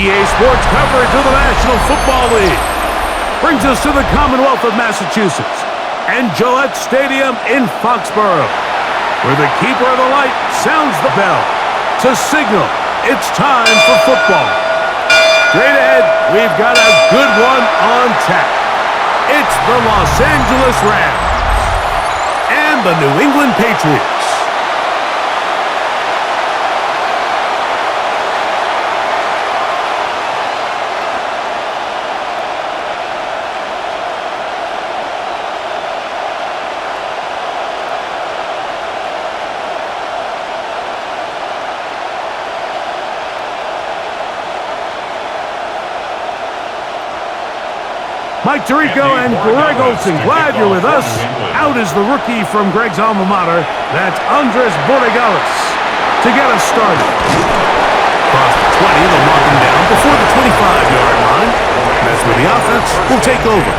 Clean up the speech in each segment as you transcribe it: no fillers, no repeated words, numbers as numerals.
EA Sports coverage of the National Football League brings us to the Commonwealth of Massachusetts and Gillette Stadium in Foxborough, where the keeper of the light sounds the bell to signal it's time for football. Straight ahead, we've got a good one on tap. It's the Los Angeles Rams and the New England Patriots. Mike Tirico and Greg Olson, glad you're with us. Out is the rookie from Greg's alma mater. That's Andres Borregales to get us started. Across the 20, they'll mark him down before the 25-yard line. That's where the offense will take over.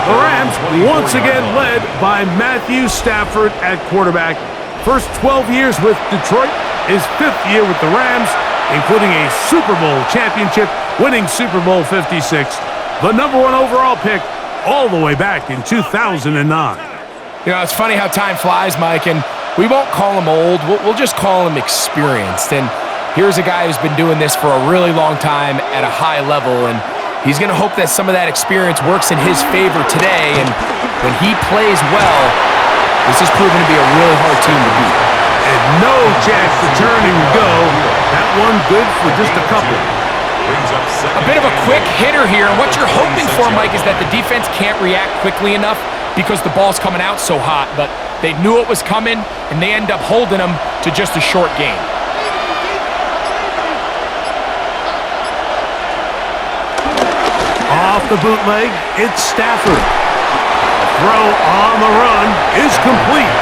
The Rams once again led by Matthew Stafford at quarterback. First 12 years with Detroit, his 5th year with the Rams, including a Super Bowl championship, winning Super Bowl 56. The number 1 overall pick all the way back in 2009. You know, it's funny how time flies, Mike, and we won't call him old. We'll just call him experienced. And here's a guy who's been doing this for a really long time at a high level, and he's going to hope that some of that experience works in his favor today. And when he plays well, this is proven to be a really hard team to beat. And no chance to turn and go. That one good for just a couple. A bit of a quick hitter here, and what you're hoping for, Mike, is that the defense can't react quickly enough because the ball's coming out so hot, but they knew it was coming, and they end up holding them to just a short game. Off the bootleg, it's Stafford. The throw on the run is complete,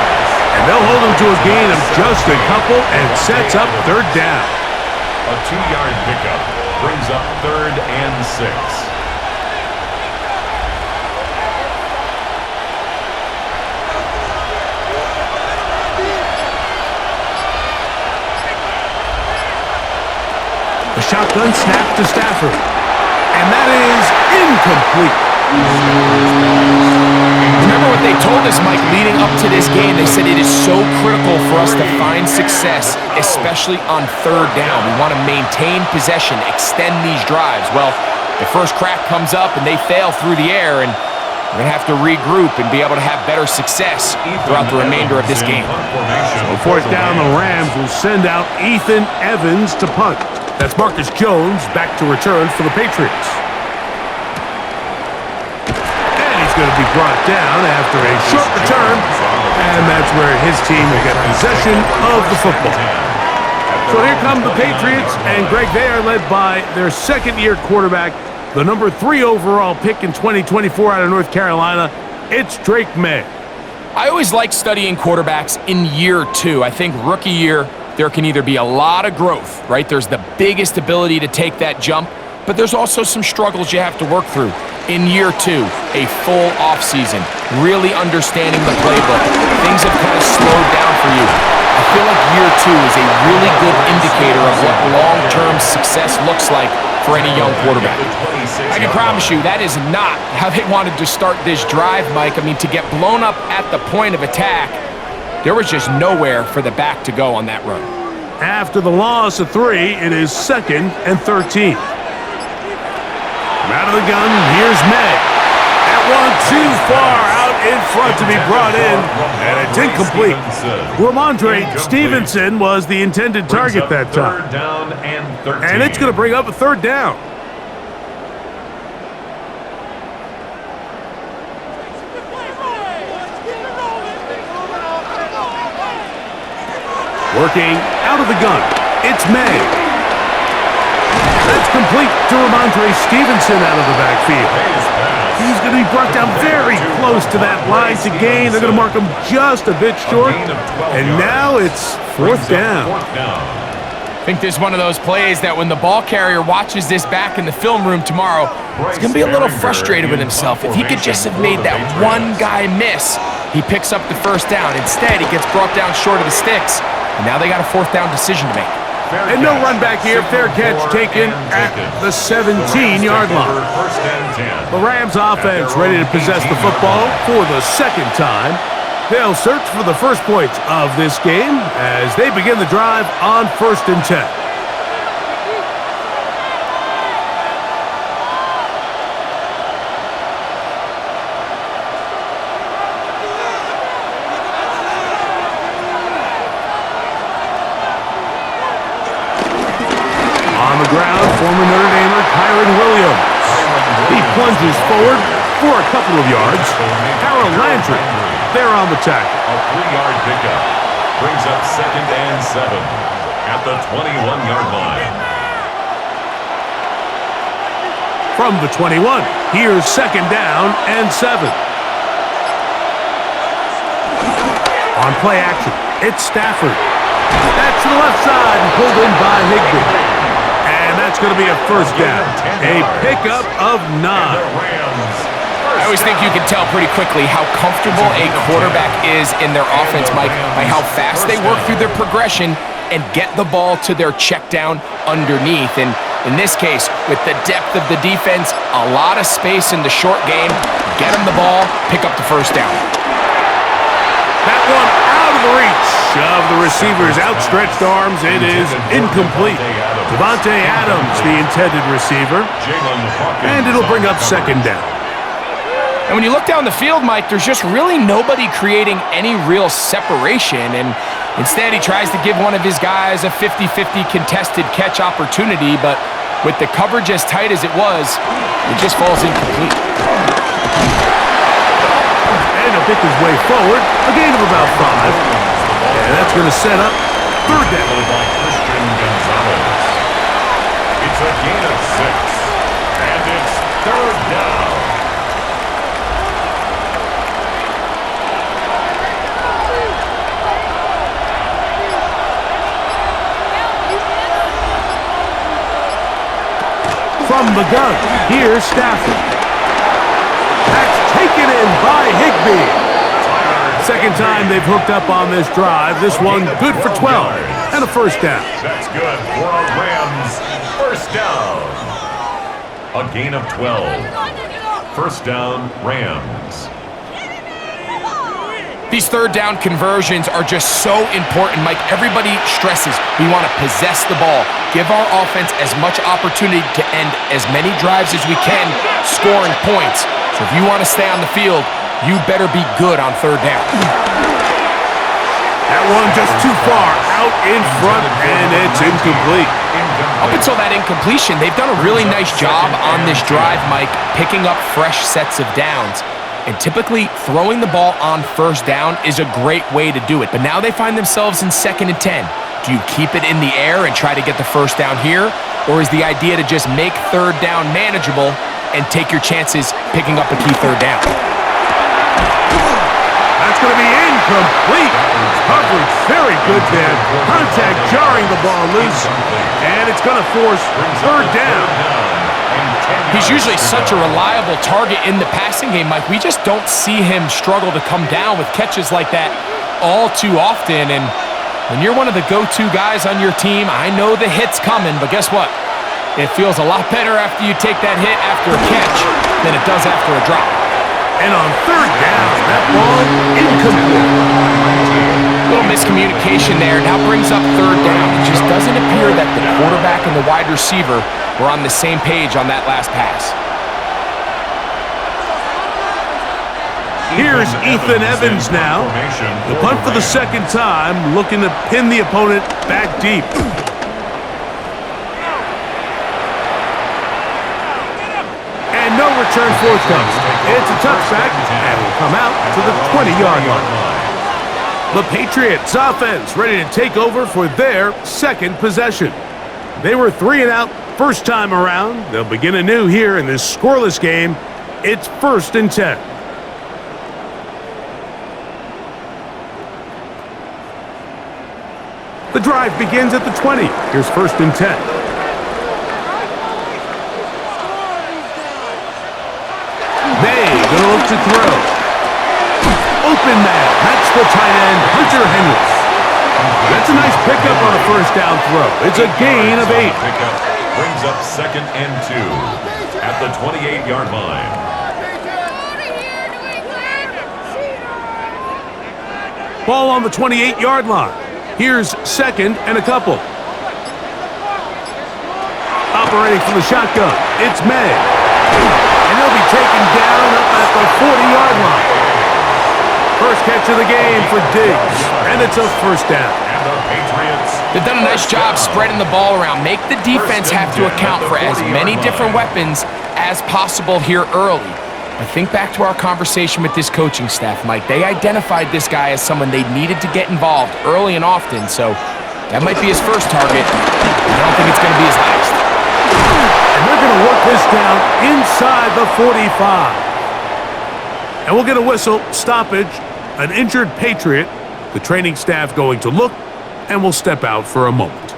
and they'll hold him to a gain of just a couple and sets up third down. A 2-yard pickup brings up 3rd and 6. The shotgun snap to Stafford, and that is incomplete. Remember what they told us, Mike, leading up to this game? They said it is so critical for us to find success, especially on 3rd down. We want to maintain possession, extend these drives. Well, the first crack comes up and they fail through the air, and we're going to have to regroup and be able to have better success throughout the remainder of this game. So 4th down, the Rams will send out Ethan Evans to punt. That's Marcus Jones back to return for the Patriots. Going to be brought down after a short return, and that's where his team will get possession of the football. So here come the Patriots, and Greg, they are led by their 2nd-year quarterback, the number 3 overall pick in 2024 out of North Carolina. It's Drake May. I always like studying quarterbacks in year 2. I think rookie year, there can either be a lot of growth, right? There's the biggest ability to take that jump, but there's also some struggles you have to work through. In year 2, a full offseason, really understanding the playbook. Things have kind of slowed down for you. I feel like year 2 is a really good indicator of what long-term success looks like for any young quarterback. I can promise you that is not how they wanted to start this drive, Mike. I mean, to get blown up at the point of attack, there was just nowhere for the back to go on that run. After the loss of 3, it is 2nd and 13. Out of the gun, here's May. That one too far out in front to be brought in, and it's incomplete. Ramondre Stevenson was the intended target that time. And it's going to bring up a 3rd down. Working out of the gun, it's May. That's complete to Ramondre Stevenson out of the backfield. He's going to be brought down very close to that line to gain. They're going to mark him just a bit short. And now it's 4th down. I think this is one of those plays that when the ball carrier watches this back in the film room tomorrow, he's going to be a little frustrated with himself. If he could just have made that one guy miss, he picks up the 1st down. Instead, he gets brought down short of the sticks, and now they got a 4th down decision to make. And no run back here. Fair catch taken at the 17-yard line. First and 10. The Rams offense ready to possess the football for the second time. They'll search for the first points of this game as they begin the drive on 1st and 10. On the ground, former Notre Damer Kyron Williams. He plunges forward for a couple of yards. Harold Landry there on the tackle. A 3-yard pickup brings up 2nd and 7 at the 21-yard line. From the 21, here's 2nd down and 7. On play action, it's Stafford. That's to the left side and pulled in by Higbee. And that's going to be a first down. A pickup of 9. I always think you can tell pretty quickly how comfortable a quarterback is in their offense, Mike, by how fast they work through their progression and get the ball to their check down underneath. And in this case, with the depth of the defense, a lot of space in the short game, get them the ball, pick up the first down. That one out of the reach of the receiver's outstretched arms. It is incomplete. Devontae Adams, the intended receiver. And it'll bring up 2nd down. And when you look down the field, Mike, there's just really nobody creating any real separation. And instead, he tries to give one of his guys a 50-50 contested catch opportunity. But with the coverage as tight as it was, it just falls incomplete. And he'll pick his way forward. A gain of about 5. And that's going to set up 3rd down. It's a gain of 6. And it's 3rd down. From the gun, here's Stafford. That's taken in by Higbee. 2nd time they've hooked up on this drive. This one good for 12 and a first down. That's good for a Rams first down. A gain of 12. First down, Rams. These 3rd down conversions are just so important, Mike. Everybody stresses we want to possess the ball, give our offense as much opportunity to end as many drives as we can, scoring points. So if you want to stay on the field, you better be good on 3rd down. That one just too far out in front, and it's incomplete. Up until that incompletion, they've done a really nice job on this drive, Mike, picking up fresh sets of downs. And typically, throwing the ball on 1st down is a great way to do it. But now they find themselves in 2nd and 10. Do you keep it in the air and try to get the first down here? Or is the idea to just make 3rd down manageable and take your chances picking up a key 3rd down? That's going to be incomplete. Coverage very good there. Contact jarring the ball loose. And it's going to force 3rd down. He's usually such a reliable target in the passing game, Mike. We just don't see him struggle to come down with catches like that all too often. And when you're one of the go-to guys on your team, I know the hit's coming, but guess what? It feels a lot better after you take that hit after a catch than it does after a drop. And on 3rd down, that ball incomplete. A little miscommunication there. Now brings up 3rd down. It just doesn't appear that the quarterback and the wide receiver were on the same page on that last pass. Here's Ethan Evans now. The punt for the 2nd time, looking to pin the opponent back deep. And no return forthcoming. It's a touchback, and will come out to the 20-yard line. The Patriots offense ready to take over for their 2nd possession. They were 3 and out first time around. They'll begin anew here in this scoreless game. It's 1st and 10. The drive begins at the 20. Here's 1st and 10. They gonna look to throw. Open man. That's the tight end, Hunter Henry. That's a nice pickup on a first down throw. It's a gain of 8. Pickup brings up 2nd and 2 at the 28-yard line. Ball on the 28-yard line. Here's 2nd and a couple. Operating from the shotgun, it's May. And he'll be taken down up at the 40-yard line. First catch of the game for Diggs, and it's a first down. And the Patriots. They've done a nice job spreading the ball around. Make the defense have to account for as many different weapons as possible here early. But think back to our conversation with this coaching staff, Mike. They identified this guy as someone they needed to get involved early and often, so that might be his first target. I don't think it's going to be his last. And they're going to work this down inside the 45. And we'll get a whistle, stoppage, an injured Patriot. The training staff going to look, and we'll step out for a moment.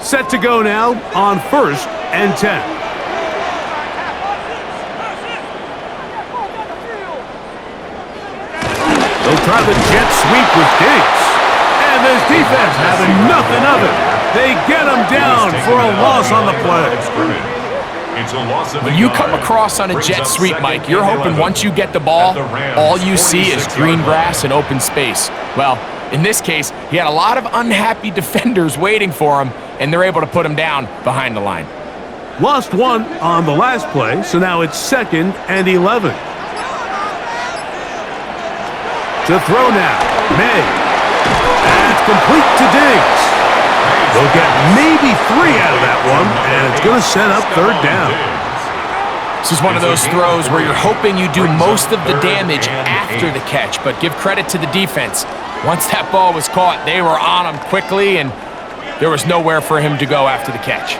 Set to go now on 1st and 10. They'll try the jet sweep with Diggs. And this defense having nothing of it. They get him down for a loss on the play. It's a loss of When you come across on a jet sweep, Mike, you're hoping once you get the ball, all you see is green grass and open space. Well, in this case, he had a lot of unhappy defenders waiting for him, and they're able to put him down behind the line. Lost one on the last play, so now it's 2nd and 11. To throw now, May. That's complete to Diggs. They'll get maybe 3 out of that one, and it's going to set up 3rd down. This is one of those throws where you're hoping you do most of the damage after the catch, but give credit to the defense. Once that ball was caught, they were on him quickly, and there was nowhere for him to go after the catch.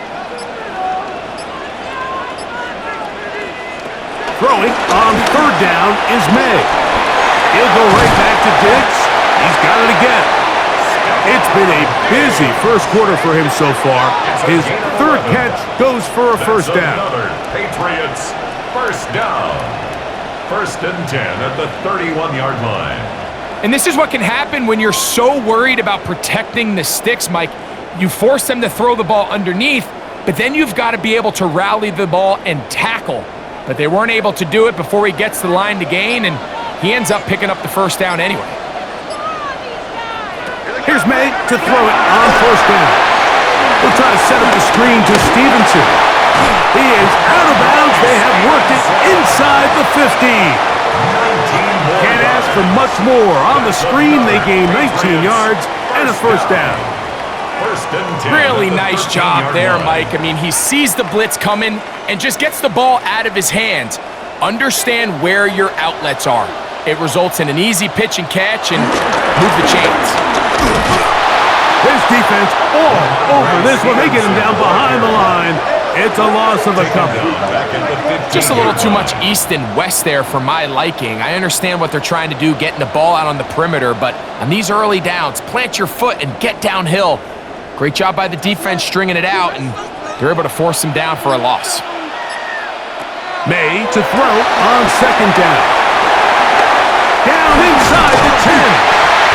Throwing on 3rd down is May. He'll go right back to Diggs. He's got it again. It's been a busy first quarter for him so far. His 3rd catch goes for a first down. Another Patriots first down. 1st and 10 at the 31-yard line. And this is what can happen when you're so worried about protecting the sticks, Mike. You force them to throw the ball underneath, but then you've got to be able to rally the ball and tackle. But they weren't able to do it before he gets to the line to gain, and he ends up picking up the first down anyway. Here's May to throw it on 1st down. We'll try to set up the screen to Stevenson. He is out of bounds. They have worked it inside the 50. Can't ask for much more. On the screen, they gain 19 yards and a first down. Really nice job there, Mike. I mean, he sees the blitz coming and just gets the ball out of his hands. Understand where your outlets are. It results in an easy pitch and catch and move the chains. This defense all over this one. They get him down behind the line. It's a loss of a couple. Just a little too much east and west there for my liking. I understand what they're trying to do, getting the ball out on the perimeter, but on these early downs, plant your foot and get downhill. Great job by the defense stringing it out, and they're able to force him down for a loss. May to throw on 2nd down. Down inside the 10.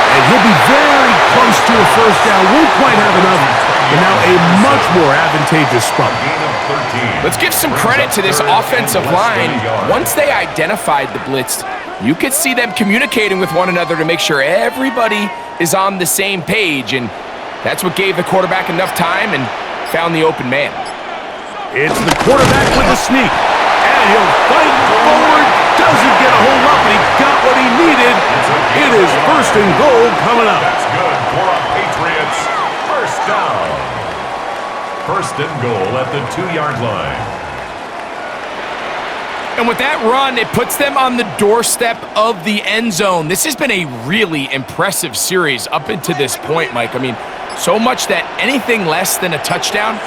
And he'll be very close to a first down. Won't quite have enough, but now a much more advantageous spot. Let's give some credit to this offensive line. Once they identified the blitz, you could see them communicating with one another to make sure everybody is on the same page, and that's what gave the quarterback enough time and found the open man. It's the quarterback with the sneak, and he'll fight forward. Doesn't get a hold up, and he got what he needed. It is 1st and goal coming up. That's good for a Patriots first down. 1st and goal at the 2-yard line. And with that run, it puts them on the doorstep of the end zone. This has been a really impressive series up until this point, Mike. I mean, so much that anything less than a touchdown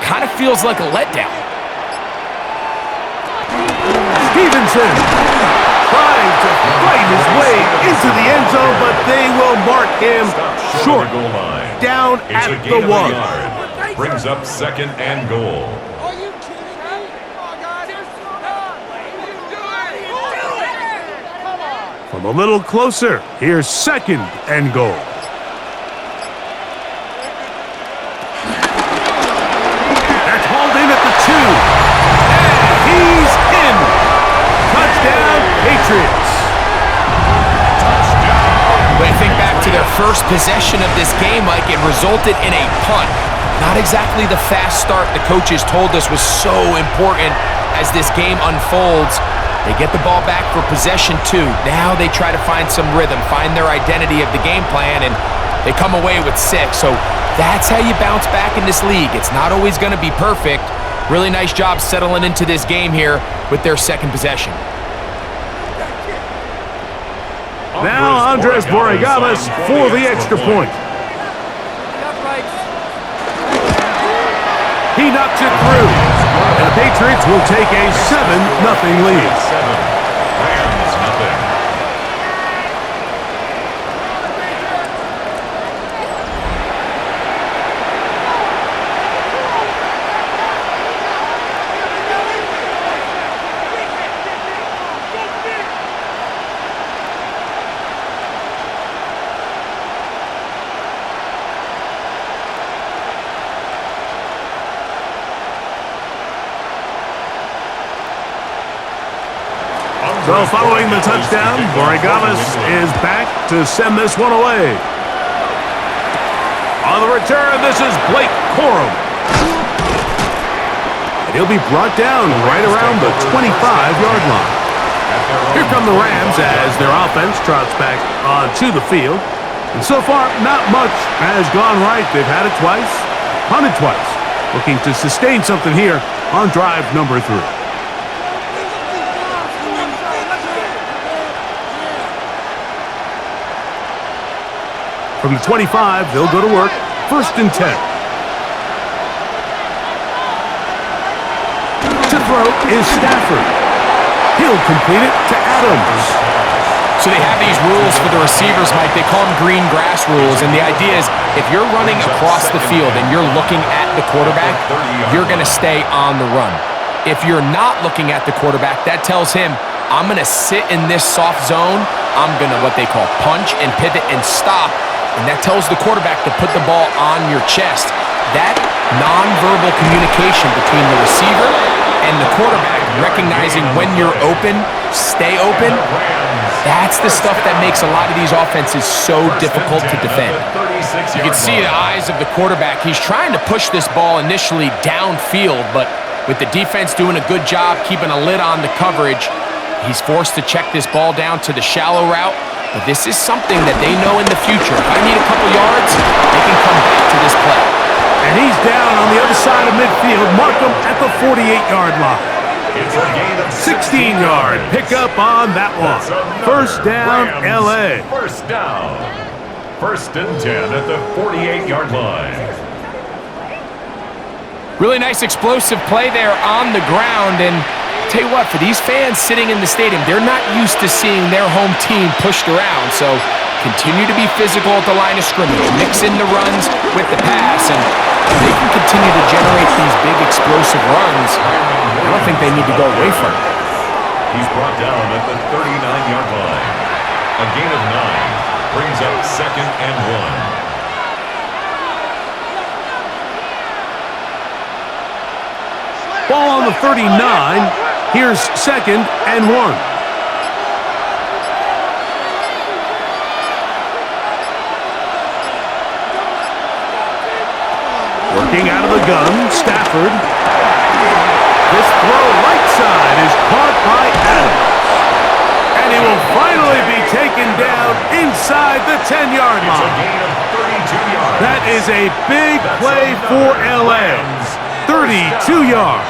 kind of feels like a letdown. Stevenson trying to fight his way into the end end zone, but they will mark him short. Of the goal line. Down It's at a the gain of 1. a yard. Brings up 2nd and goal. Are you kidding me? Come on, guys. From a little closer, here's 2nd and goal. That's hauled in at the 2. And he's in. Touchdown, Patriots. When I think back to their first possession of this game, Mike, it resulted in a punt. Not exactly the fast start the coaches told us was so important as this game unfolds. They get the ball back for possession 2. Now they try to find some rhythm, find their identity of the game plan, and they come away with 6. So that's how you bounce back in this league. It's not always going to be perfect. Really nice job settling into this game here with their 2nd possession. Now Andres Borregales for the extra point. He knocks it through. And the Patriots will take a 7-0 lead. 7. Rams, nothing. So following the touchdown, Borregales is back to send this one away. On the return, this is Blake Corum. And he'll be brought down right around the 25-yard line. Here come the Rams as their offense trots back onto the field. And so far, not much has gone right. They've had it twice, punted twice. Looking to sustain something here on drive number 3. From the 25, they'll go to work. 1st and 10. To throw is Stafford. He'll complete it to Adams. So they have these rules for the receivers, Mike. They call them green grass rules, and the idea is if you're running across the field and you're looking at the quarterback, you're going to stay on the run. If you're not looking at the quarterback, that tells him, I'm going to sit in this soft zone. I'm going to what they call punch and pivot and stop. And that tells the quarterback to put the ball on your chest. That nonverbal communication between the receiver and the quarterback, recognizing when you're open, stay open, that's the stuff that makes a lot of these offenses so difficult to defend. You can see the eyes of the quarterback. He's trying to push this ball initially downfield, but with the defense doing a good job keeping a lid on the coverage, he's forced to check this ball down to the shallow route. But this is something that they know in the future. If I need a couple yards, they can come back to this play. And he's down on the other side of midfield. Mark him at the 48-yard line. It's a gain of 16-yard pickup on that one. 1st down, L.A. 1st down. 1st and 10 at the 48-yard line. Really nice explosive play there on the ground. And tell you what, for these fans sitting in the stadium, they're not used to seeing their home team pushed around. So continue to be physical at the line of scrimmage. Mix in the runs with the pass, and they can continue to generate these big explosive runs. I don't think they need to go away from it. He's brought down at the 39-yard line. A gain of 9 brings up 2nd and 1. Ball on the 39. Here's 2nd and 1. Working out of the gun, Stafford. This throw right side is caught by Adams. And he will finally be taken down inside the 10-yard It's a line. gain of 32 yards. That is a big play for L.A. 32 yards.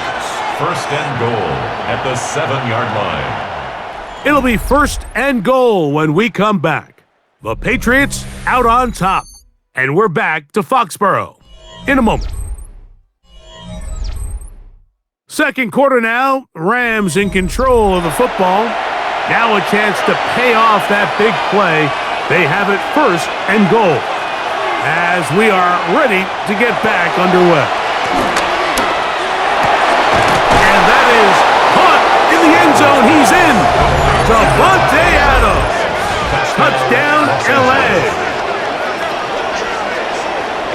1st and goal at the 7-yard line. It'll be 1st and goal when we come back. The Patriots out on top. And we're back to Foxborough in a moment. 2nd quarter now. Rams in control of the football. Now a chance to pay off that big play They have it 1st and goal as we are ready to get back underway. And that is caught in the end zone. He's in. Davante Adams. Touchdown, LA.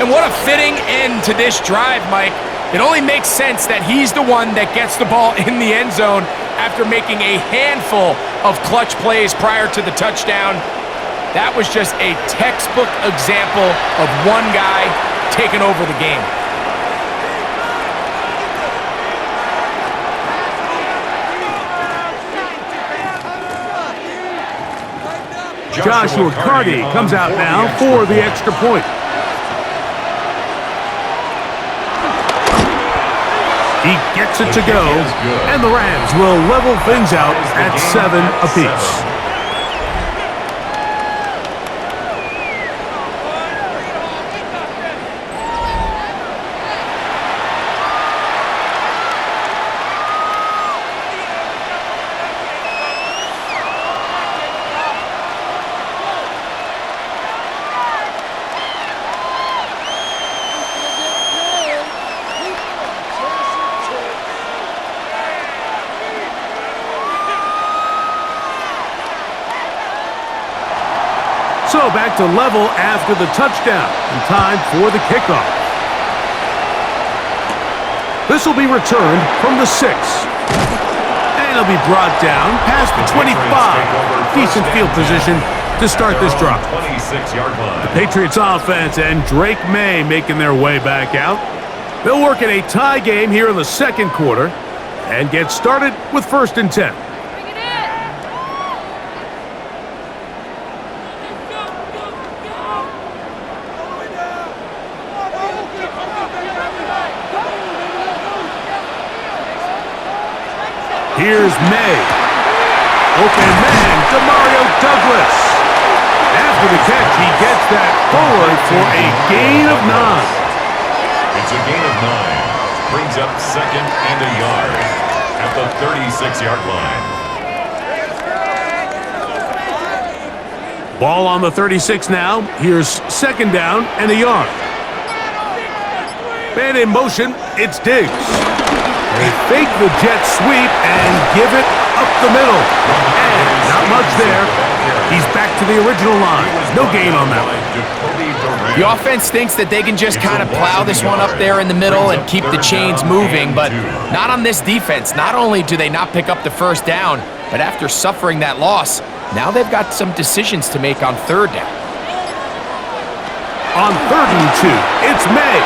And what a fitting end to this drive, Mike. It only makes sense that he's the one that gets the ball in the end zone after making a handful of clutch plays prior to the touchdown. That was just a textbook example of one guy taking over the game. Joshua Carty comes out now for the extra point. He gets it to go, and the Rams will level things out at 7 apiece. So back to level after the touchdown, and time for the kickoff. This will be returned from the 6. And it'll be brought down past the 25. Decent field position to start this drive. The Patriots offense and Drake May making their way back out. They'll work in a tie game here in the second quarter and get started with 1st and 10. Here's May. Open man, Demario Douglas. After the catch, he gets that forward for a gain of 9. It's a gain of 9. Brings up 2nd and a yard at the 36-yard line. Ball on the 36 now. Here's 2nd down and a yard. Man in motion, it's Diggs. They fake the jet sweep and give it up the middle. And not much there. He's back to the original line. No gain on that one. The offense thinks that they can just kind of plow this one up there in the middle and keep the chains moving, but not on this defense. Not only do they not pick up the 1st down, but after suffering that loss, now they've got some decisions to make on 3rd down. On 3rd and 2, it's May.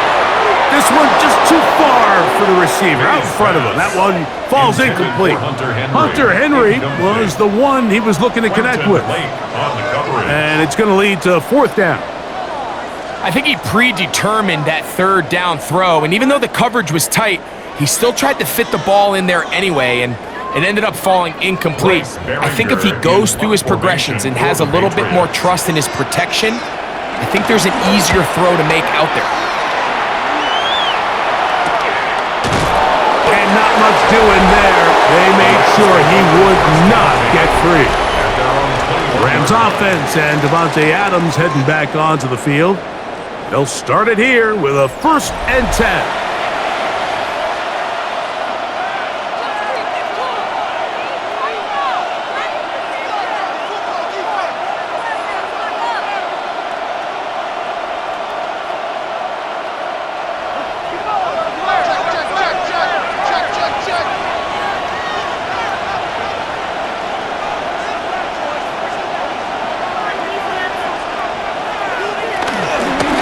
This one just too far for the receiver out in front of him. That one falls incomplete. Hunter Henry was the one he was looking to connect with. And it's going to lead to 4th down. I think he predetermined that 3rd down throw, and even though the coverage was tight, he still tried to fit the ball in there anyway, and it ended up falling incomplete. I think if he goes through his progressions and has a little bit more trust in his protection, I think there's an easier throw to make out there. Not much doing there. They made sure he would not get free. Rams offense and Davante Adams heading back onto the field. They'll start it here with a 1st and 10.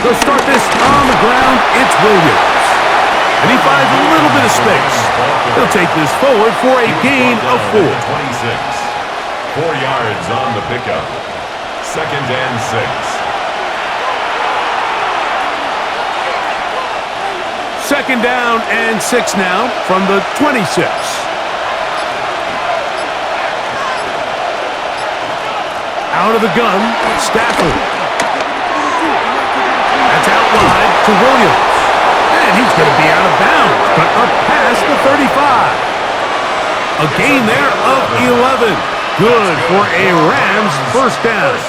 They'll start this on the ground. It's Williams. And he finds a little bit of space. He'll take this forward for a gain of 4. 26. 4 yards on the pickup. 2nd and 6. 2nd down and 6 now from the 26. Out of the gun, Stafford. That's out wide to Williams. And he's going to be out of bounds, but up past the 35. A gain there of 11. Good for a Rams 1st down.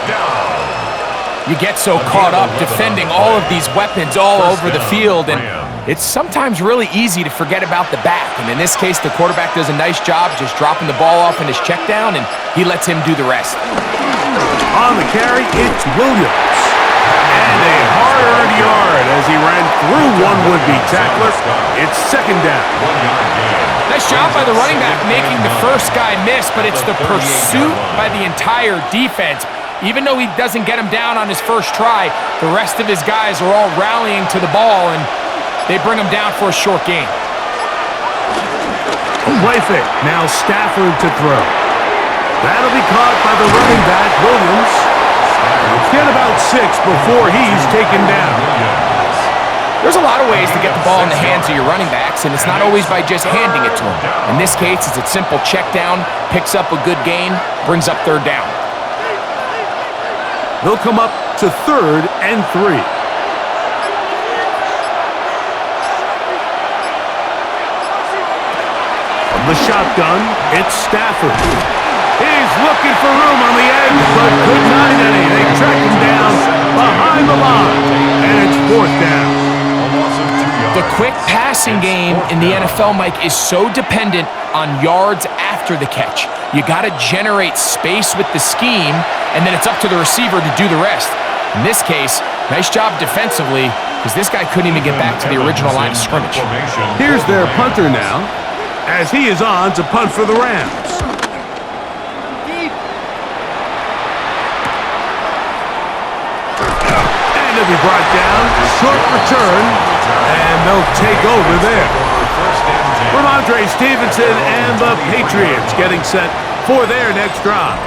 You get so caught up defending all of these weapons all over the field, and it's sometimes really easy to forget about the back. And in this case, the quarterback does a nice job just dropping the ball off in his check down, and he lets him do the rest. On the carry, it's Williams. And a hard-earned yard as he ran through one would-be tackler. It's second down. Nice job by the running back making the first guy miss, but it's the pursuit by the entire defense. Even though he doesn't get him down on his first try, the rest of his guys are all rallying to the ball, and they bring him down for a short gain. Play fake. Now Stafford to throw. That'll be caught by the running back, Williams. Get about 6 before he's taken down. There's a lot of ways to get the ball in the hands of your running backs, and it's not always by just handing it to them. In this case, it's a simple check down, picks up a good gain, brings up third down. They'll come up to 3rd and 3. From the shotgun, it's Stafford. He's looking for room on the edge, but couldn't find any. They track him down behind the line, and it's 4th down. The quick passing game in the NFL, Mike, is so dependent on yards after the catch. You got to generate space with the scheme, and then it's up to the receiver to do the rest. In this case, nice job defensively, because this guy couldn't even get back to the original line of scrimmage. Here's their punter now, as he is on to punt for the Rams. And he'll be brought down, short return, and they'll take over there. Ramondre Stevenson and the Patriots getting set for their next drive.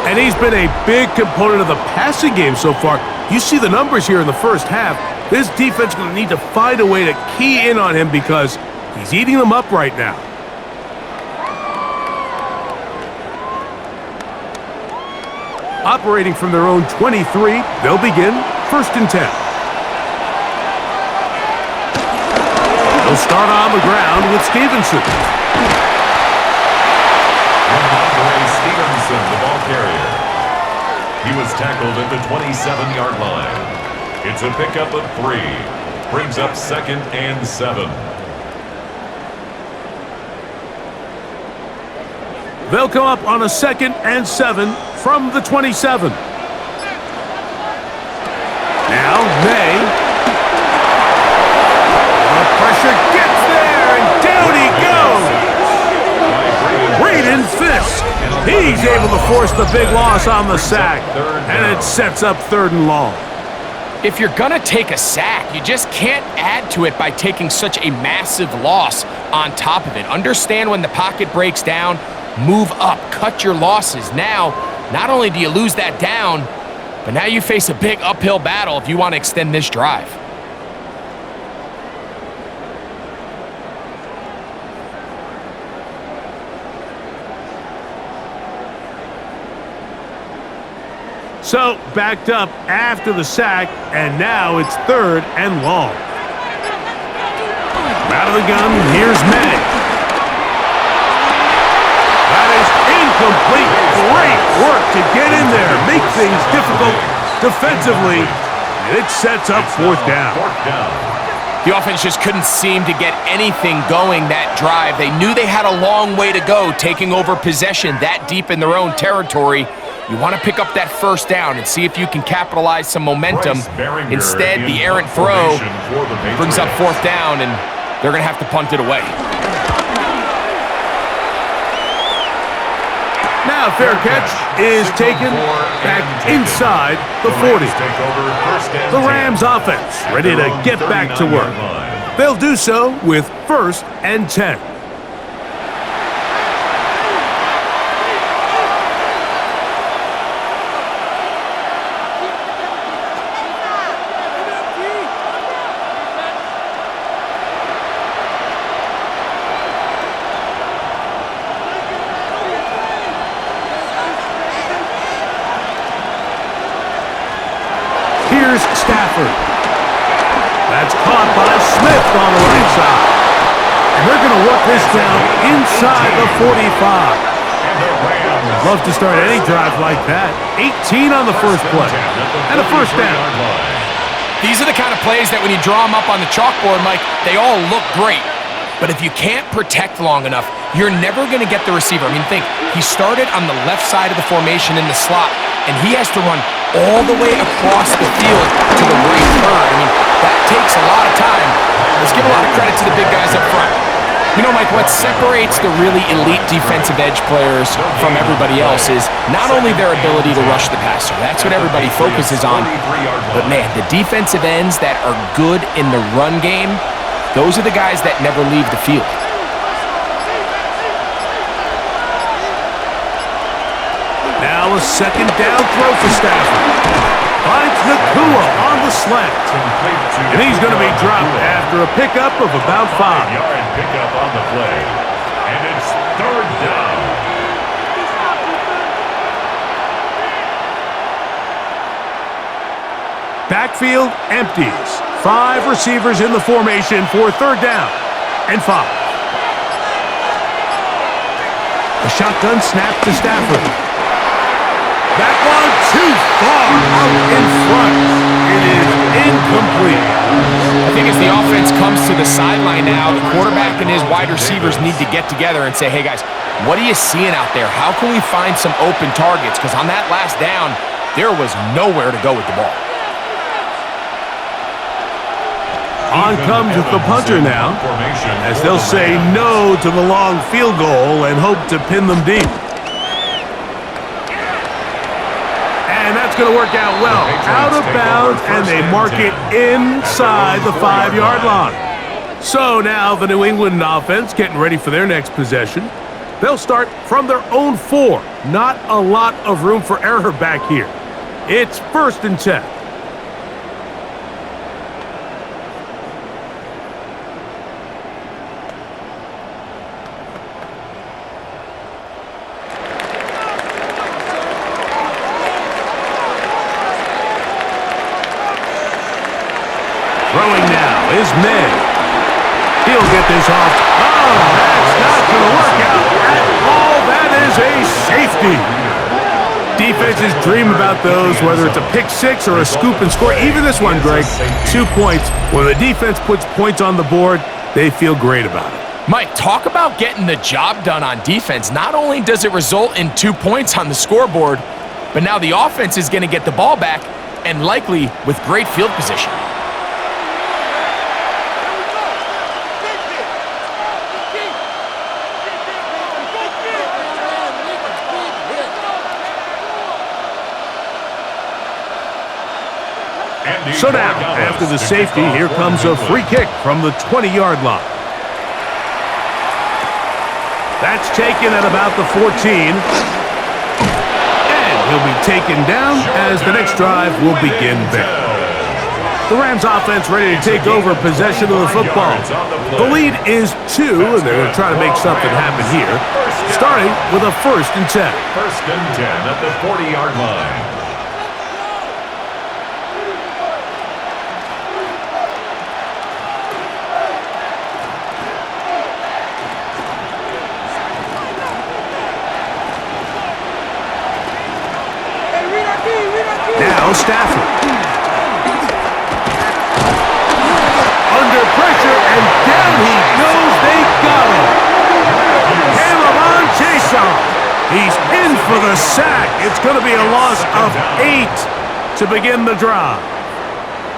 And he's been a big component of the passing game so far. You see the numbers here in the first half. This defense is going to need to find a way to key in on him because he's eating them up right now. Operating from their own 23, they'll begin 1st and 10. They'll start on the ground with Stevenson. Stevenson, the ball carrier. He was tackled at the 27-yard line. It's a pickup of 3. Brings up 2nd and 7. They'll come up on a 2nd and 7 from the 27. Now May. The pressure gets there, and down he goes. Braden Fisk. He's able to force the big loss on the sack, and it sets up 3rd and long. If you're going to take a sack, you just can't add to it by taking such a massive loss on top of it. Understand when the pocket breaks down, move up, cut your losses. Now, not only do you lose that down, but now you face a big uphill battle if you want to extend this drive. So, backed up after the sack, and now it's 3rd and long. Out of the gun, here's May. That is incomplete. Great work to get in there, make things difficult defensively, and it sets up 4th down. The offense just couldn't seem to get anything going that drive. They knew they had a long way to go, taking over possession that deep in their own territory. You want to pick up that 1st down and see if you can capitalize some momentum. Instead, the errant throw brings up 4th down, and they're going to have to punt it away. Now fair catch is taken back inside the 40. The Rams offense ready to get back to work. They'll do so with 1st and 10. Here's Stafford. That's caught by Smith on the right side. And they're going to work this down inside the 45. Love to start any drive like that. 18 on the first play. And a first down. These are the kind of plays that when you draw them up on the chalkboard, Mike, they all look great. But if you can't protect long enough, you're never going to get the receiver. I mean, think, he started on the left side of the formation in the slot, and he has to run all the way across the field to the right third. I mean, that takes a lot of time. Let's give a lot of credit to the big guys up front. You know, Mike, what separates the really elite defensive edge players from everybody else is not only their ability to rush the passer. That's what everybody focuses on. But, man, the defensive ends that are good in the run game, those are the guys that never leave the field. Now a second down throw for Stafford. Finds Nakua on the slant. And he's going to be dropped after a pickup of about 5. 5-yard pickup on the play. And it's third down. Backfield empties. 5 receivers in the formation for third down and 5. A shotgun snap to Stafford. That one too far out in front. It is incomplete. I think as the offense comes to the sideline now, the quarterback and his wide receivers need to get together and say, hey guys, what are you seeing out there? How can we find some open targets? Because on that last down, there was nowhere to go with the ball. On comes the punter now, as they'll say no to the long field goal and hope to pin them deep. And that's going to work out well. Out of bounds, and they mark it inside the 5-yard line. So now the New England offense getting ready for their next possession. They'll start from their own 4. Not a lot of room for error back here. It's 1st and 10. Throwing now is May. He'll get this off. Oh, that's not going to work out at all. That is a safety. Defenses dream about those, whether it's a pick 6 or a scoop and score. Even this one, Greg, 2 points. When the defense puts points on the board, they feel great about it. Mike, talk about getting the job done on defense. Not only does it result in 2 points on the scoreboard, but now the offense is going to get the ball back, and likely with great field position. So now, after the safety, here comes a free kick from the 20-yard line. That's taken at about the 14. And he'll be taken down as the next drive will begin there. The Rams offense ready to take over possession of the football. The lead is 2, and they're going to try to make something happen here, starting with a 1st and 10. 1st and 10 at the 40-yard line. Now Stafford. Under pressure, and down he goes. They got him. Hamilton Jason. He's in for the sack. It's going to be a loss of 8 to begin the drive.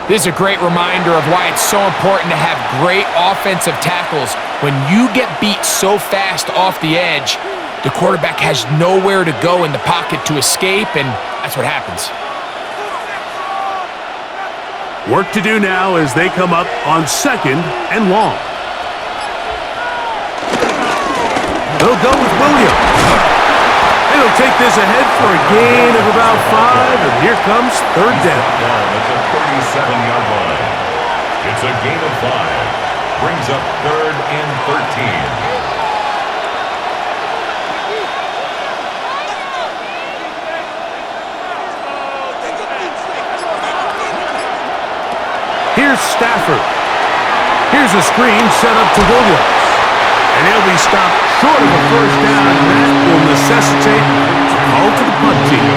This is a great reminder of why it's so important to have great offensive tackles. When you get beat so fast off the edge, the quarterback has nowhere to go in the pocket to escape, and that's what happens. Work to do now as they come up on 2nd and long. They'll go with Williams. And he'll take this ahead for a gain of about 5, and here comes 3rd down. At the 37-yard line. It's a gain of 5. Brings up 3rd and 13. Here's Stafford. Here's a screen set up to Williams. And he'll be stopped short of a 1st down, and that will necessitate a called to the punt team.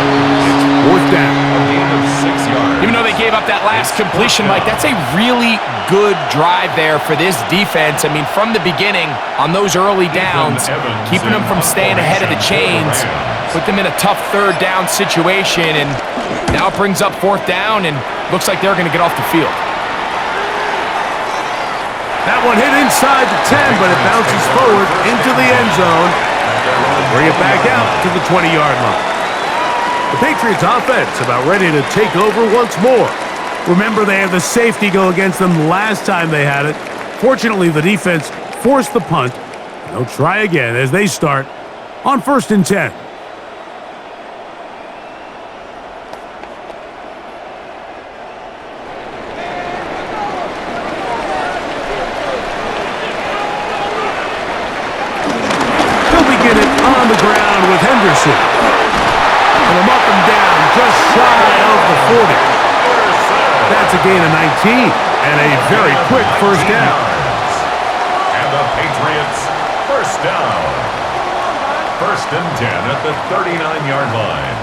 It's fourth down. A gain of 6 yards. Even though they gave up that last completion, Mike, that's a really good drive there for this defense. I mean, from the beginning, on those early downs, keeping them from staying ahead of the chains, put them in a tough third down situation, and now it brings up fourth down, and looks like they're going to get off the field. That one hit inside the 10, but it bounces forward into the end zone. Bring it back out to the 20-yard line. The Patriots offense about ready to take over once more. Remember, they had the safety go against them last time they had it. Fortunately, the defense forced the punt. They'll try again as they start on 1st and 10. On the ground with Henderson. And I'm up and down, just shy of the 40. That's a gain of 19 and a very quick first down. And the Patriots first down. 1st and 10 at the 39-yard line.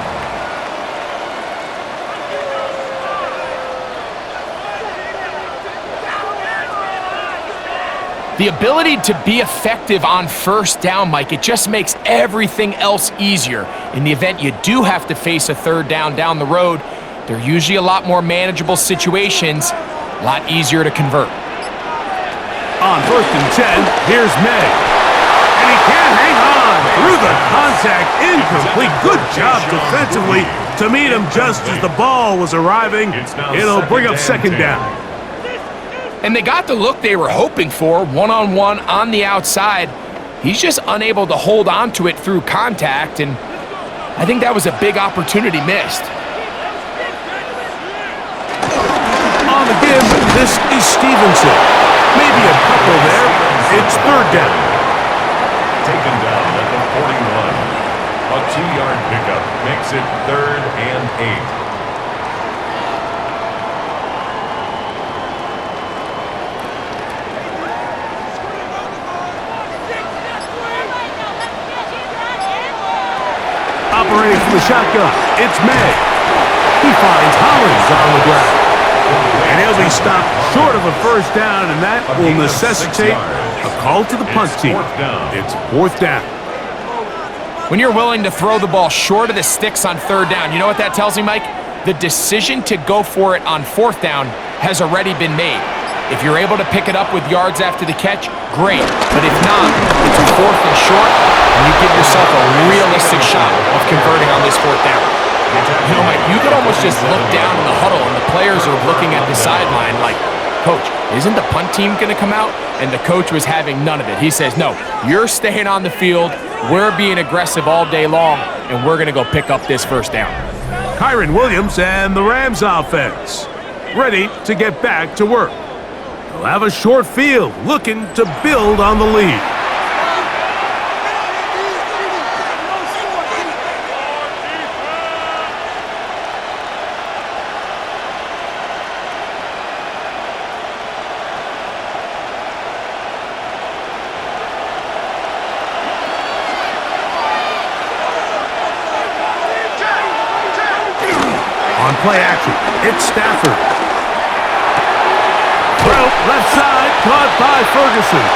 The ability to be effective on first down, Mike, it just makes everything else easier. In the event you do have to face a third down the road, they're usually a lot more manageable situations, a lot easier to convert. On 1st and 10, here's May. And he can't hang on through the contact. Incomplete. Good job defensively to meet him just as the ball was arriving. It'll bring up 2nd down. And they got the look they were hoping for, one-on-one on the outside. He's just unable to hold on to it through contact, and I think that was a big opportunity missed. On the give, this is Stevenson. Maybe a couple there. It's 3rd down. Taken down at the 41. A 2-yard pickup makes it 3rd and 8. Operating from the shotgun, it's May. He finds Hollins on the ground. And he'll be stopped short of a first down, and that will necessitate a call to the punt team. It's 4th down. When you're willing to throw the ball short of the sticks on 3rd down, you know what that tells me, Mike? The decision to go for it on 4th down has already been made. If you're able to pick it up with yards after the catch, great. But if not, it's a 4th and short, and you give yourself a realistic shot of converting on this 4th down. You know, Mike, you could almost just look down in the huddle, and the players are looking at the sideline like, Coach, isn't the punt team going to come out? And the coach was having none of it. He says, no, you're staying on the field. We're being aggressive all day long, and we're going to go pick up this 1st down. Kyron Williams and the Rams offense ready to get back to work. They'll have a short field, looking to build on the lead. On play action, it's Stafford. Well, left side, caught by Ferguson.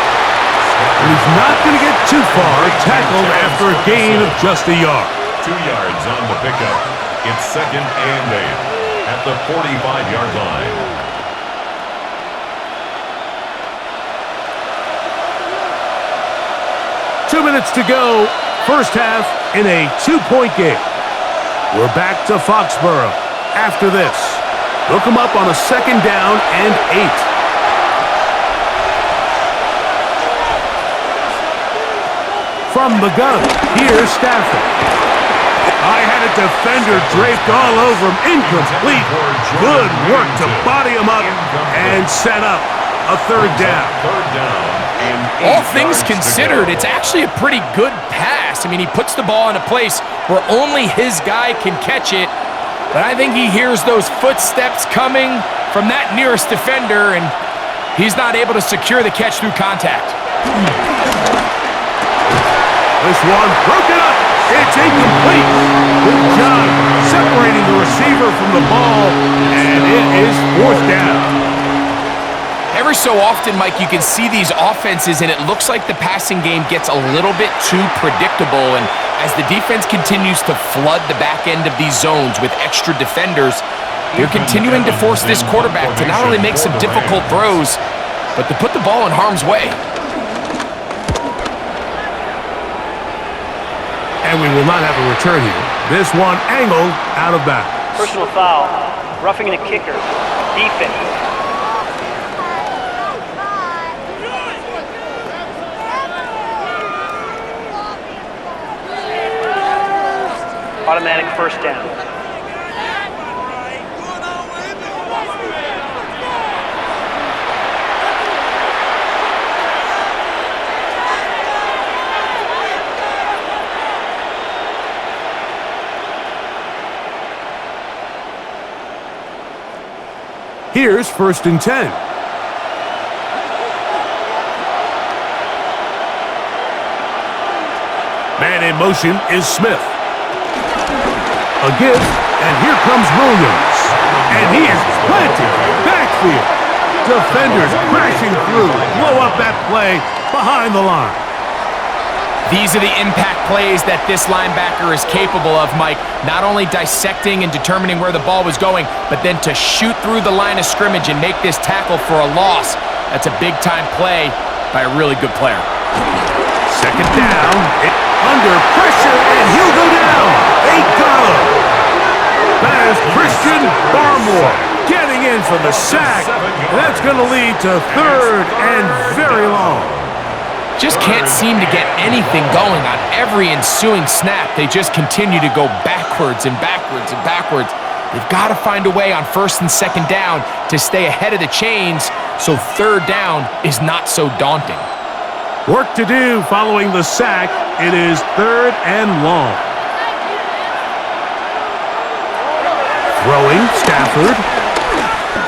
And he's not going to get too far, tackled after a gain of just a yard. 2 yards on the pickup. It's 2nd and 8 at the 45-yard line. Two minutes to go, first half in a 2-point game. We're back to Foxborough after this. Look them up on a 2nd down and 8. From the gun, here's Stafford. I had a defender draped all over him. Incomplete. Good work to body him up and set up a 3rd down. All things considered, it's actually a pretty good pass. I mean, he puts the ball in a place where only his guy can catch it. But I think he hears those footsteps coming from that nearest defender, and he's not able to secure the catch through contact. This one broken up, It's incomplete. Good job separating the receiver from the ball, and it is fourth down. Every so often, Mike, you can see these offenses, and it looks like the passing game gets a little bit too predictable. And as the defense continues to flood the back end of these zones with extra defenders, they're continuing to force this quarterback to not only make some difficult throws, but to put the ball in harm's way. And we will not have a return here. This one angled out of bounds. Personal foul, roughing the kicker, defense. Automatic first down. Here's 1st and 10. Man in motion is Smith. A give, and here comes Williams. And he is planted backfield. Defenders crashing through, blow up that play behind the line. These are the impact plays that this linebacker is capable of, Mike. Not only dissecting and determining where the ball was going, but then to shoot through the line of scrimmage and make this tackle for a loss. That's a big-time play by a really good player. Second down, under pressure, and he'll go down. They got him. That is Christian Barmore getting in for the sack. That's going to lead to 3rd and very long. Just can't seem to get anything going on every ensuing snap. They just continue to go backwards and backwards and backwards. They've got to find a way on 1st and 2nd down to stay ahead of the chains so 3rd down is not so daunting. Work to do following the sack. It is 3rd and long. Throwing, Stafford.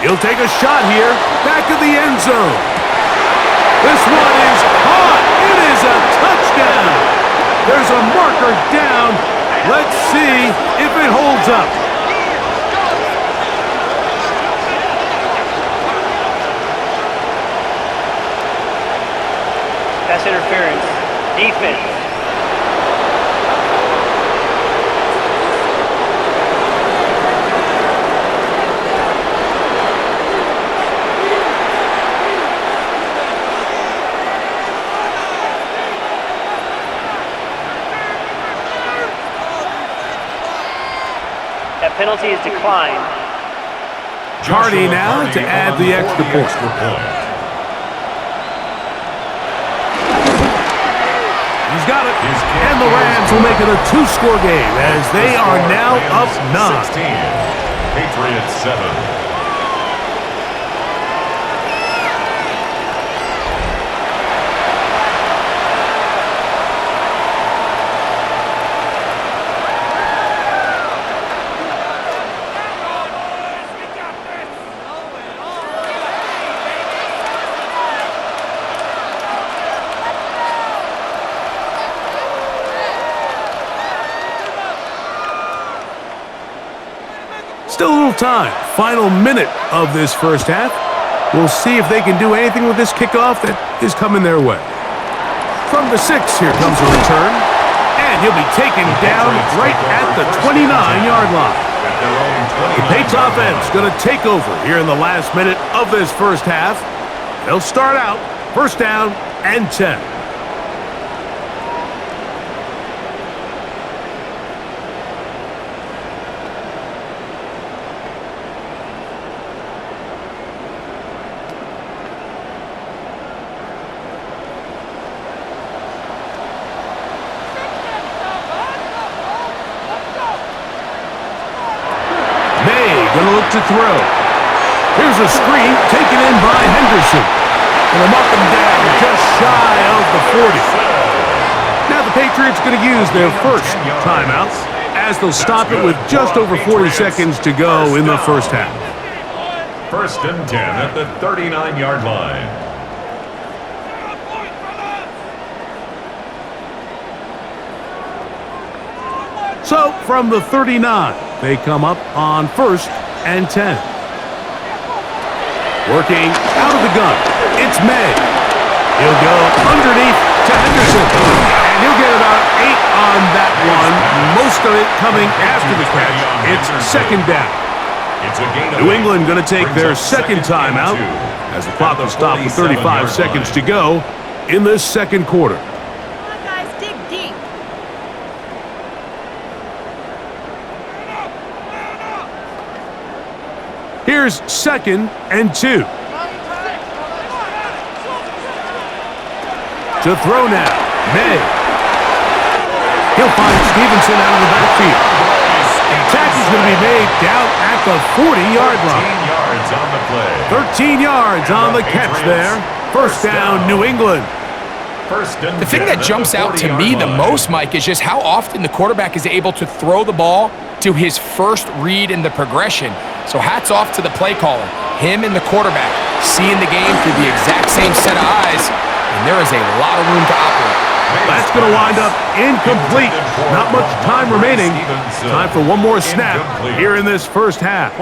He'll take a shot here. Back of the end zone. This one is caught. It is a touchdown. There's a marker down. Let's see if it holds up. Pass interference, defense. That penalty is declined. Hardy now to add the extra point. He's got it. And the Rams will make it a 2-score game as they are now up 9. 16. Patriots 7. Still a little time. Final minute of this first half. We'll see if they can do anything with this kickoff that is coming their way. From the 6, here comes a return. And he'll be taken down right at the 29-yard line. The Patriots offense going to take over here in the last minute of this first half. They'll start out 1st down and 10. Going to look to throw. Here's a screen taken in by Henderson. And they'll mark him down just shy of the 40. Now the Patriots going to use their first timeout as they'll stop it with just over 40 seconds to go in the first half. 1st and 10 at the 39-yard line. So from the 39, they come up on 1st and 10. Working out of the gun, it's May. He'll go underneath to Henderson. And he'll get about 8 on that one, most of it coming after the catch. It's second down. New England going to take their second timeout as the clock will stop with 35 seconds to go in this second quarter. Come on, guys, dig deep. Here's 2nd and 2. To throw now, May. He'll find Stevenson out of the backfield. The tackle's going to be made down at the 40-yard line. 13 yards on the catch there. First down, New England. The thing that jumps out to me the most, Mike, is just how often the quarterback is able to throw the ball to his first read in the progression. So hats off to the play caller. Him and the quarterback seeing the game through the exact same set of eyes, and there is a lot of room to operate. That's going to wind up incomplete. Not much time remaining. Time for one more snap here in this first half.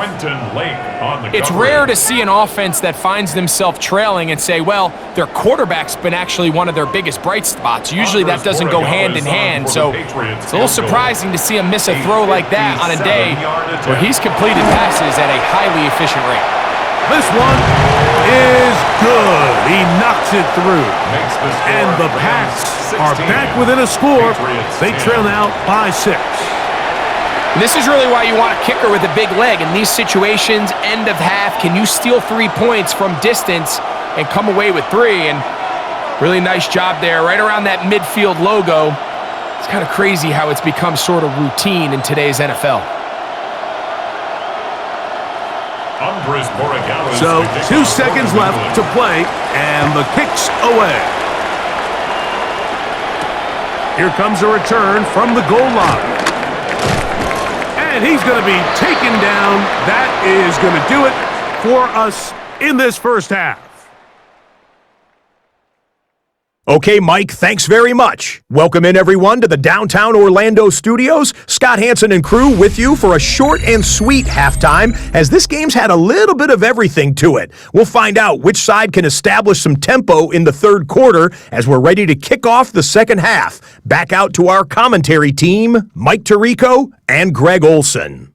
It's rare to see an offense that finds themselves trailing and say, well, their quarterback's been actually one of their biggest bright spots. Usually that doesn't go hand in hand, so it's a little surprising to see him miss a throw like that on a day where he's completed passes at a highly efficient rate. This one is good. He knocks it through. And the Pats are back within a score. They trail now by 6. And this is really why you want a kicker with a big leg. In these situations, end of half, can you steal 3 points from distance and come away with 3? And really nice job there, right around that midfield logo. It's kind of crazy how it's become sort of routine in today's NFL. So 2 seconds left to play, and the kick's away. Here comes a return from the goal line. And he's going to be taken down. That is going to do it for us in this first half. Okay, Mike, thanks very much. Welcome in, everyone, to the downtown Orlando studios. Scott Hansen and crew with you for a short and sweet halftime, as this game's had a little bit of everything to it. We'll find out which side can establish some tempo in the third quarter as we're ready to kick off the second half. Back out to our commentary team, Mike Tirico and Greg Olson.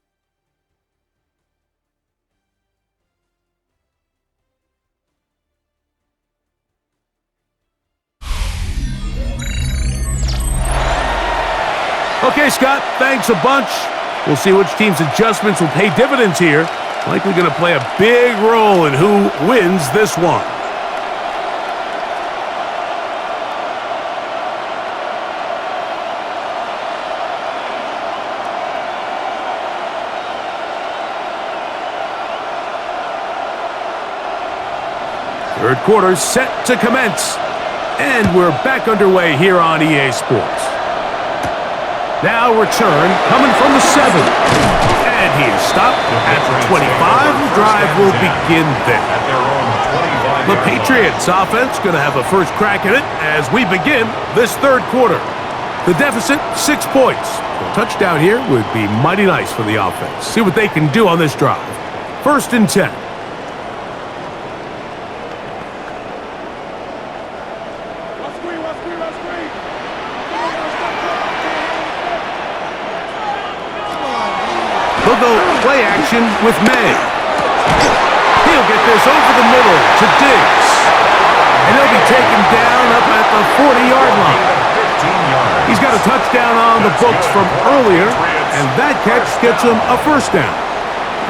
Okay, Scott, thanks a bunch. We'll see which team's adjustments will pay dividends here. Likely going to play a big role in who wins this one. Third quarter set to commence. And we're back underway here on EA Sports. Now return coming from the 7. And he is stopped at the 25. The drive will begin there. The Patriots offense going to have a first crack at it as we begin this third quarter. The deficit, 6 points. A touchdown here would be mighty nice for the offense. See what they can do on this drive. 1st and 10. They'll go play action with May. He'll get this over the middle to Diggs. And he'll be taken down up at the 40-yard line. He's got a touchdown on the books from earlier, and that catch gets him a first down.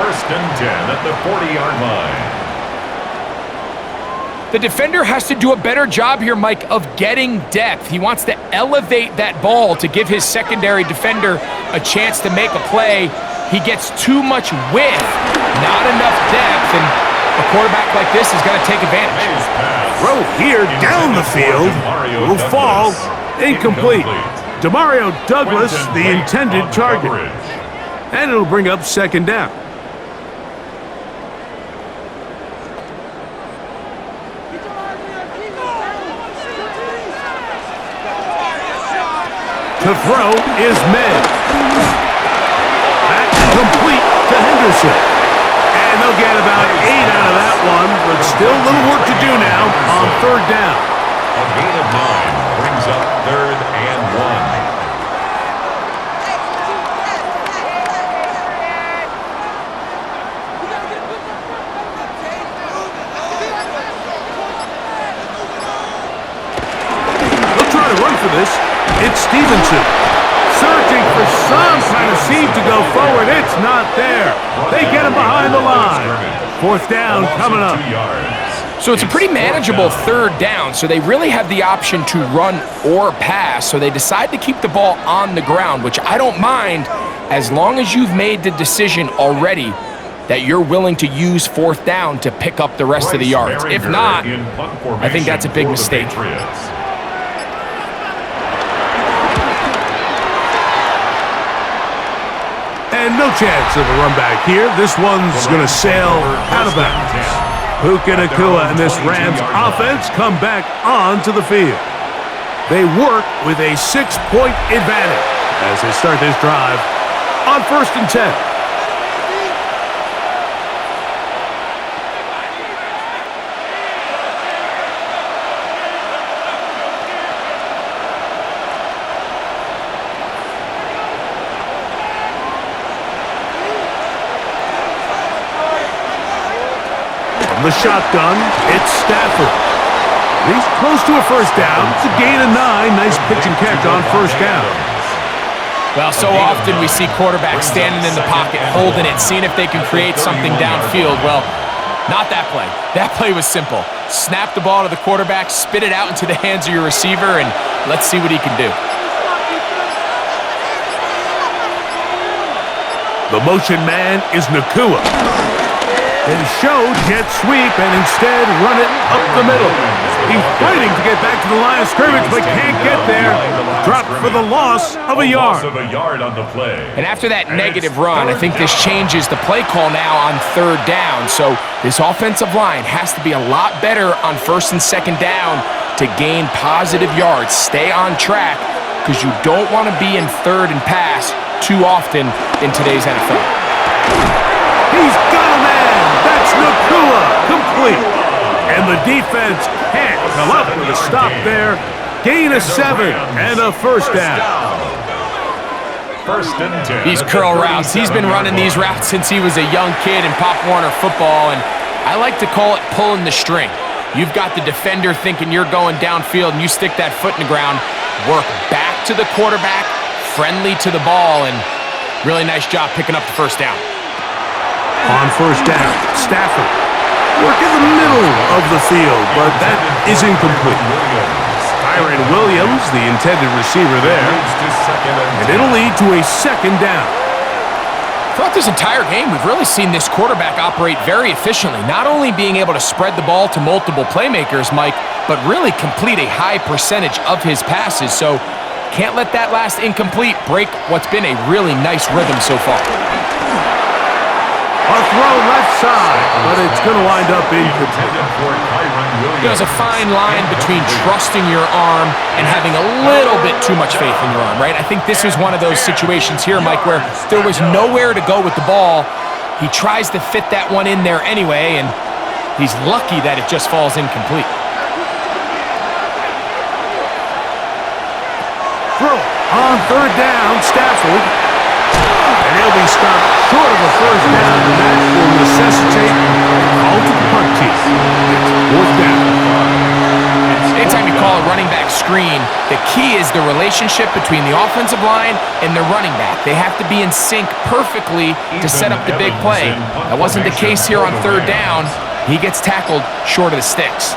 1st and 10 at the 40-yard line. The defender has to do a better job here, Mike, of getting depth. He wants to elevate that ball to give his secondary defender a chance to make a play. He gets too much width, not enough depth, and a quarterback like this is going to take advantage. Throw here down the field will fall incomplete. Demario Douglas, the intended target. And it'll bring up second down. To throw is May. Stevenson. And they'll get about 8 out of that one, but still a little work to do now on third down. A gain of 9 brings up 3rd and 1. This. It's Stevenson. Searching for some kind of seam to go forward. It's not there. They get him behind the line. 4th down coming up. So it's a pretty manageable 3rd down, so they really have the option to run or pass, so they decide to keep the ball on the ground, which I don't mind as long as you've made the decision already that you're willing to use 4th down to pick up the rest of the yards. If not, I think that's a big mistake. And no chance of a run back here. This one's going to sail out of bounds. Puka Nacua and this Rams offense come back onto the field. They work with a 6-point advantage as they start this drive on 1st and 10. The shotgun, it's Stafford. He's close to a 1st down. It's a gain of 9. Nice pitch and catch on 1st down. Well, so often we see quarterbacks standing in the pocket, holding it, seeing if they can create something downfield. Well, not that play. That play was simple. Snap the ball to the quarterback, spit it out into the hands of your receiver, and let's see what he can do. The motion man is Nacua. They show jet sweep and instead run it up the middle. He's fighting to get back to the line of scrimmage, but can't get there. Dropped for the loss of a yard. On the play. And after that negative run, I think this changes the play call now on 3rd down. So this offensive line has to be a lot better on 1st and 2nd down to gain positive yards. Stay on track because you don't want to be in 3rd and pass too often in today's NFL. He's got a man. That's Nacua, complete. And the defense can't come up with a stop there. Gain of 7 and a 1st down. 1st and 10. These curl routes, he's been running these routes since he was a young kid in Pop Warner football, and I like to call it pulling the string. You've got the defender thinking you're going downfield, and you stick that foot in the ground, work back to the quarterback, friendly to the ball, and really nice job picking up the 1st down. On 1st down, Stafford. Work in the middle of the field, but that is incomplete. Tyron Williams, the intended receiver there. And it'll lead to a 2nd down. Throughout this entire game, we've really seen this quarterback operate very efficiently, not only being able to spread the ball to multiple playmakers, Mike, but really complete a high percentage of his passes. So can't let that last incomplete break what's been a really nice rhythm so far. A throw left side, but it's going to wind up incomplete. There's a fine line between trusting your arm and having a little bit too much faith in your arm, right? I think this is one of those situations here, Mike, where there was nowhere to go with the ball. He tries to fit that one in there anyway, and he's lucky that it just falls incomplete. Throw on 3rd down, Stafford. And he'll be stopped short of a 1st down, and that will necessitate a call to the punt team. It's 4th down. Anytime you call a running back screen, the key is the relationship between the offensive line and the running back. They have to be in sync perfectly to set up the big play. That wasn't the case here on 3rd down. He gets tackled short of the sticks.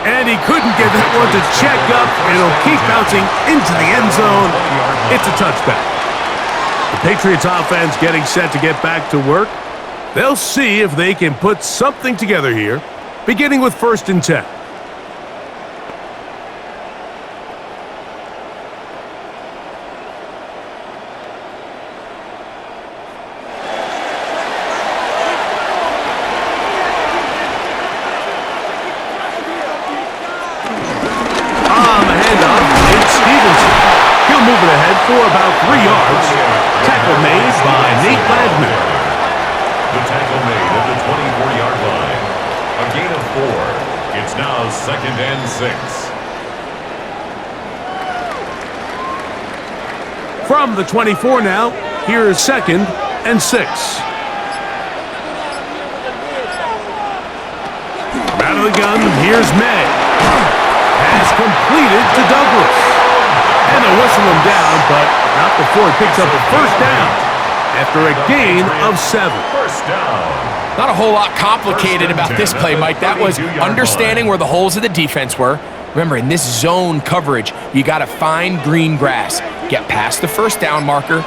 And he couldn't get that one to check up, and it'll keep bouncing into the end zone. It's a touchback. The Patriots offense getting set to get back to work. They'll see if they can put something together here, beginning with 1st and 10. On the handoff, it's Stevenson. move it ahead for about 3 yards. Tackle made by Nate Ladman. The tackle made at the 24-yard line. A gain of 4. It's now 2nd and 6. From the 24 now, here is 2nd and 6. Out of the gun, here's May. Pass completed to Douglas. And they'll whistle him down, but not before he picks up a first down after a gain of 7. First down. Not a whole lot complicated about this play, Mike. That was understanding where the holes of the defense were. Remember, in this zone coverage, you got to find green grass, get past the first down marker,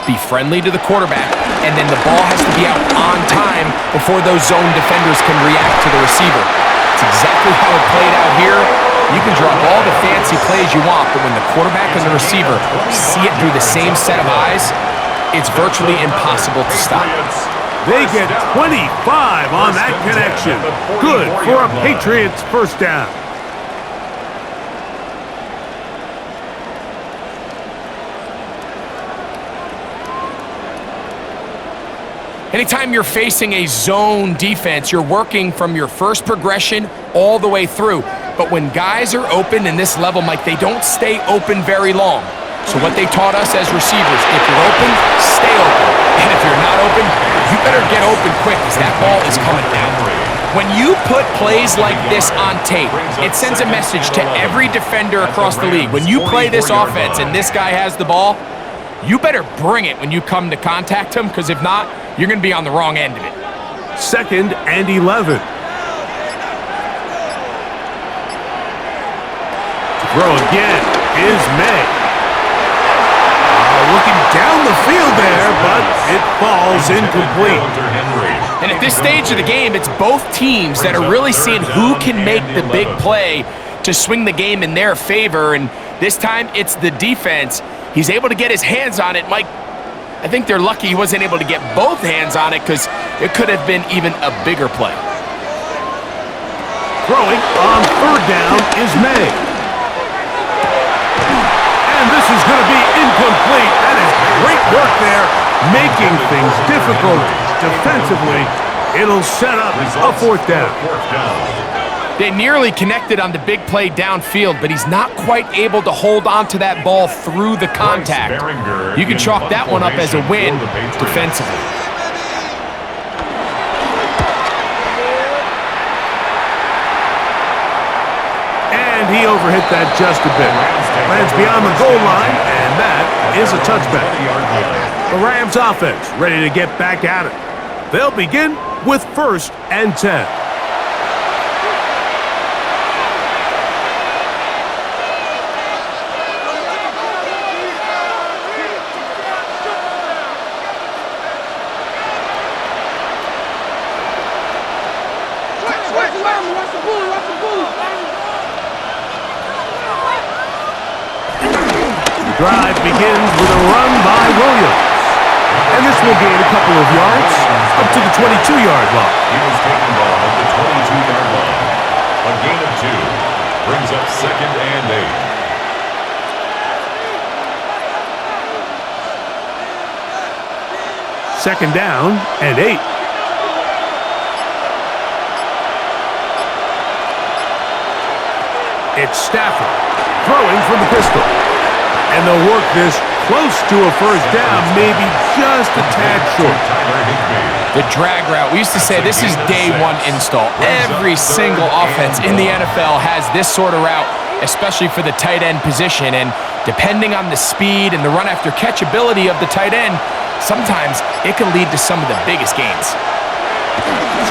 be friendly to the quarterback, and then the ball has to be out on time before those zone defenders can react to the receiver. It's exactly how it played out here. You can draw up all the fancy plays you want, but when the quarterback and the receiver see it through the same set of eyes, it's virtually impossible to stop. They get 25 on that connection. Good for a Patriots first down. Anytime you're facing a zone defense, you're working from your first progression all the way through. But when guys are open in this level, Mike, they don't stay open very long. So what they taught us as receivers, if you're open, stay open. And if you're not open, you better get open quick because that ball is coming down. When you put plays like this on tape, it sends a message to every defender across the league. When you play this offense and this guy has the ball, you better bring it when you come to contact him, because if not, you're going to be on the wrong end of it. 2nd and 11. To throw again is May. Looking down the field there, but it falls incomplete. And at this stage of the game, it's both teams that are really seeing who can make the big play to swing the game in their favor. And this time, it's the defense. He's able to get his hands on it. Mike, I think they're lucky he wasn't able to get both hands on it, because it could have been even a bigger play. Throwing on 3rd down is May. And this is going to be incomplete. That is great work there, making things difficult defensively. It'll set up a 4th down. They nearly connected on the big play downfield, but he's not quite able to hold on to that ball through the contact. You can chalk that one up as a win defensively. And he overhit that just a bit. Lands beyond the goal line, and that is a touchback. The Rams offense ready to get back at it. They'll begin with 1st and 10. Drive begins with a run by Williams. And this will gain a couple of yards up to the 22-yard line. He was taken down at the 22-yard line. A gain of 2 brings up 2nd and 8. 2nd down and 8. It's Stafford throwing from the pistol. And they'll work this close to a first down, maybe just a tad short. The drag route. We used to say this is day one install. Every single offense in the NFL has this sort of route, especially for the tight end position. And depending on the speed and the run after catch ability of the tight end, sometimes it can lead to some of the biggest gains.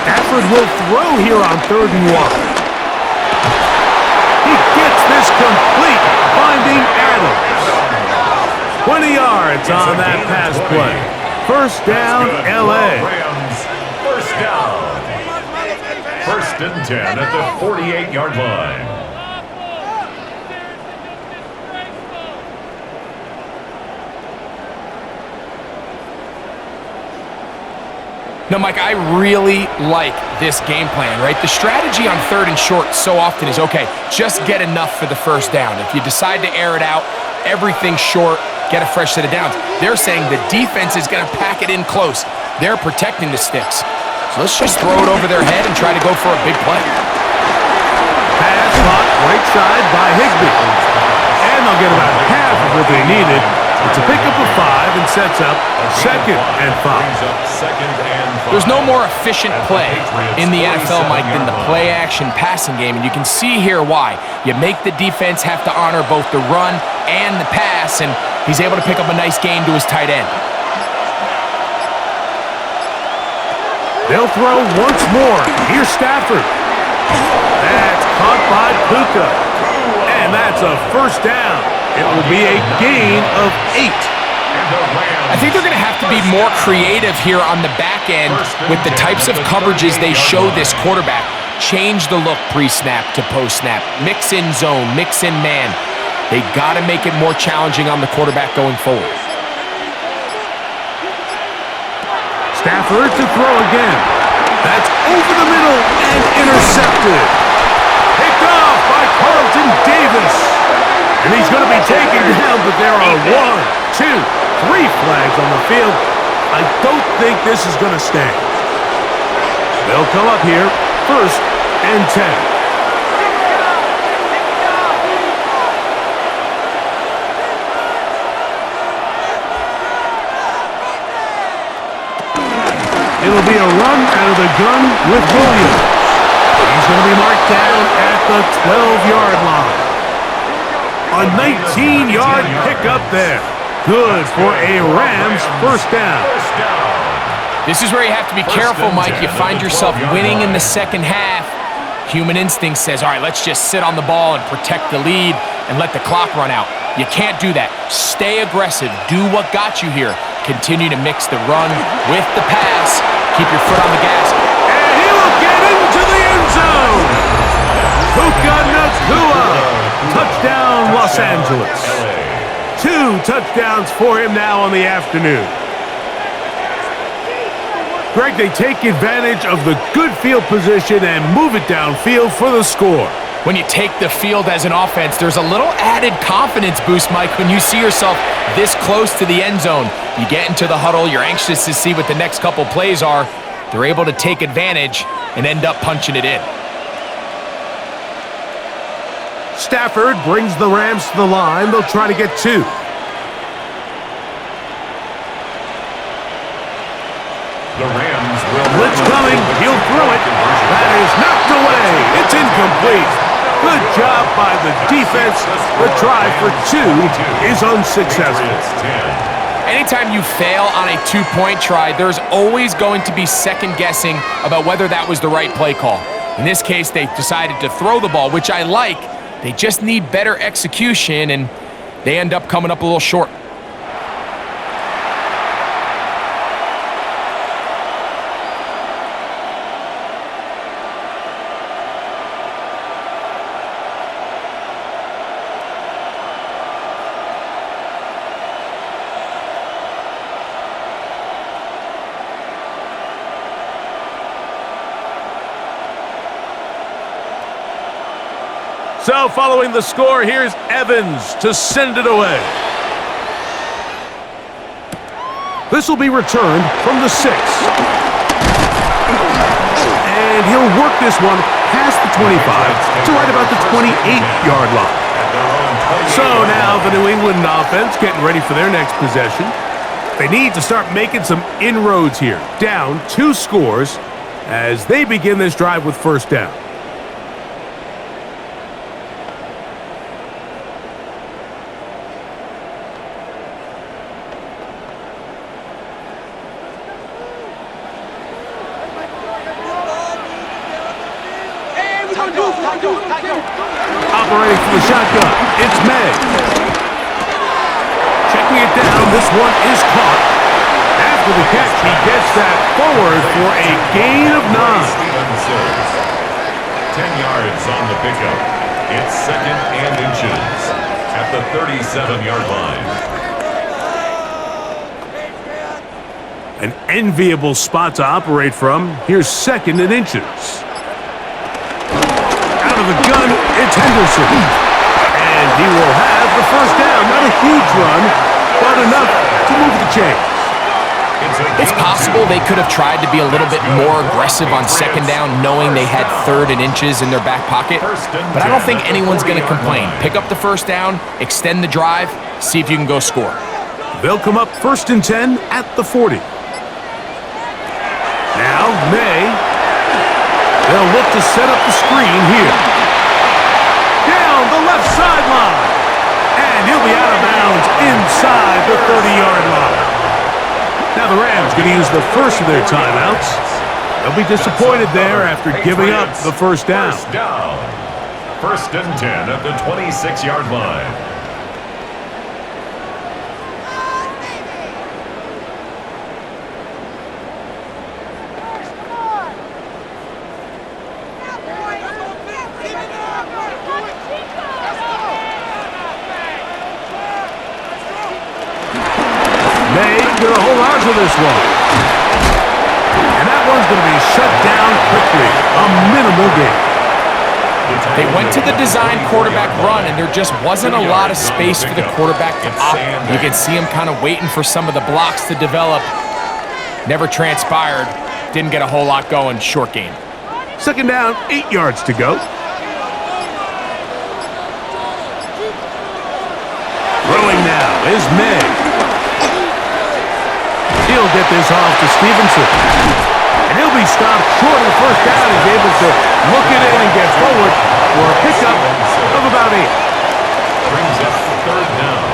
Stafford will throw here on 3rd and 1. He gets this complete, finding Adams. 20 yards on that pass play. First down, L.A. Rams, first down. 1st and 10 at the 48-yard line. Now, Mike, I really like this game plan, right? The strategy on 3rd and short so often is, okay, just get enough for the first down. If you decide to air it out, everything short, get a fresh set of downs. They're saying the defense is going to pack it in close. They're protecting the sticks. So let's just throw it over their head and try to go for a big play. Pass caught right side by Higbee. And they'll get about half of what they needed. It's a pickup of 5 and sets up 2nd and 5. There's no more efficient play in the NFL, Mike, than the play-action passing game, and you can see here why. You make the defense have to honor both the run and the pass, and he's able to pick up a nice gain to his tight end. They'll throw once more. Here's Stafford. That's caught by Puka. And that's a first down. It will be a gain of 8. I think they're going to have to be more creative here on the back end with the types of coverages they show this quarterback. Change the look pre-snap to post-snap. Mix in zone, mix in man. They got to make it more challenging on the quarterback going forward. Stafford to throw again. That's over the middle and intercepted. Picked off by Carlton Davis. And he's going to be taken down, but there are 1, 2, 3 flags on the field. I don't think this is going to stand. They'll come up here, 1st and 10. It'll be a run out of the gun with Williams. He's going to be marked down at the 12-yard line. A 19-yard pickup there. Good for a Rams first down. This is where you have to be careful, Mike. You find yourself winning in the second half. Human instinct says, all right, let's just sit on the ball and protect the lead and let the clock run out. You can't do that. Stay aggressive. Do what got you here. Continue to mix the run with the pass. Keep your foot on the gas. And he will get into the end zone. Puka Nacua. Touchdown, Los Angeles. 2 touchdowns for him now on the afternoon. Greg, they take advantage of the good field position and move it downfield for the score. When you take the field as an offense, there's a little added confidence boost, Mike, when you see yourself this close to the end zone. You get into the huddle, you're anxious to see what the next couple plays are. They're able to take advantage and end up punching it in. Stafford brings the Rams to the line. They'll try to get 2. The Rams will... Blitz coming. He'll throw it. That is knocked away. It's incomplete. Good job by the defense. The try for 2 is unsuccessful. Anytime you fail on a 2-point try, there's always going to be second guessing about whether that was the right play call. In this case, they decided to throw the ball, which I like. They just need better execution, and they end up coming up a little short. So following the score, here's Evans to send it away. This will be returned from the 6. And he'll work this one past the 25 to right about the 28-yard line. So now the New England offense getting ready for their next possession. They need to start making some inroads here. Down 2 scores as they begin this drive with first down. Operating from the shotgun, it's May. Checking it down, this one is caught. After the catch, he gets that forward for a gain of 9. 10 yards on the pickup. It's 2nd and inches at the 37-yard line. An enviable spot to operate from. Here's 2nd and inches. Out of the gun, it's Henderson. And He will have the first down. Not a huge run, but enough to move the chains. It's possible they could have tried to be a little bit more aggressive on second down, knowing they had 3rd and inches in their back pocket. But I don't think anyone's going to complain. Pick up the first down, extend the drive, see if you can go score. They'll come up 1st and 10 at the 40. Now, May. They'll look to set up the screen here. Down the left sideline. And he'll be out of bounds inside the 30-yard line. Now the Rams going to use the first of their timeouts. They'll be disappointed there after giving up the first down. 1st and 10 at the 26-yard line. Gonna hold on to this one. And that one's going to be shut down quickly. A minimal gain. They went to the design quarterback run, and there just wasn't a lot of space for the quarterback to opt. You could see him kind of waiting for some of the blocks to develop. Never transpired. Didn't get a whole lot going. Short game. 2nd down, 8 yards to go. Throwing now is May. He'll get this off to Stevenson. And he'll be stopped short of the first down. He's able to look it in and get forward for a pickup of about 8. Brings up 3rd down.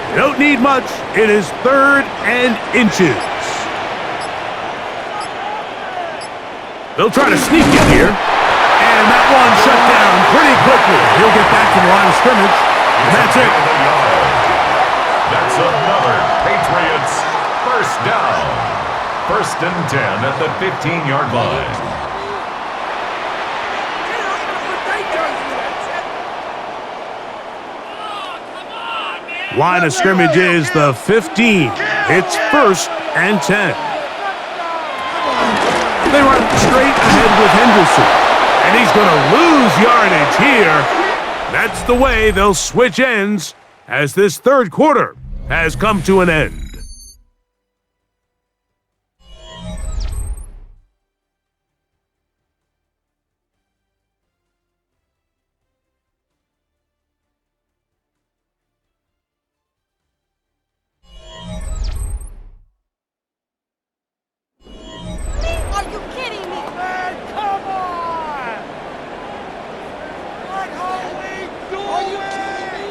You don't need much. It is 3rd and inches. They'll try to sneak in here. And that one shut down pretty quickly. He'll get back to the line of scrimmage, and that's it. That's another Patriots 1st down. 1st and 10 at the 15-yard line. Line of scrimmage is the 15. It's 1st and 10. They run straight ahead with Henderson. And he's going to lose yardage here. That's the way they'll switch ends as this 3rd quarter has come to an end. Are you kidding me? Man, come on! What are we doing? Are you kidding me?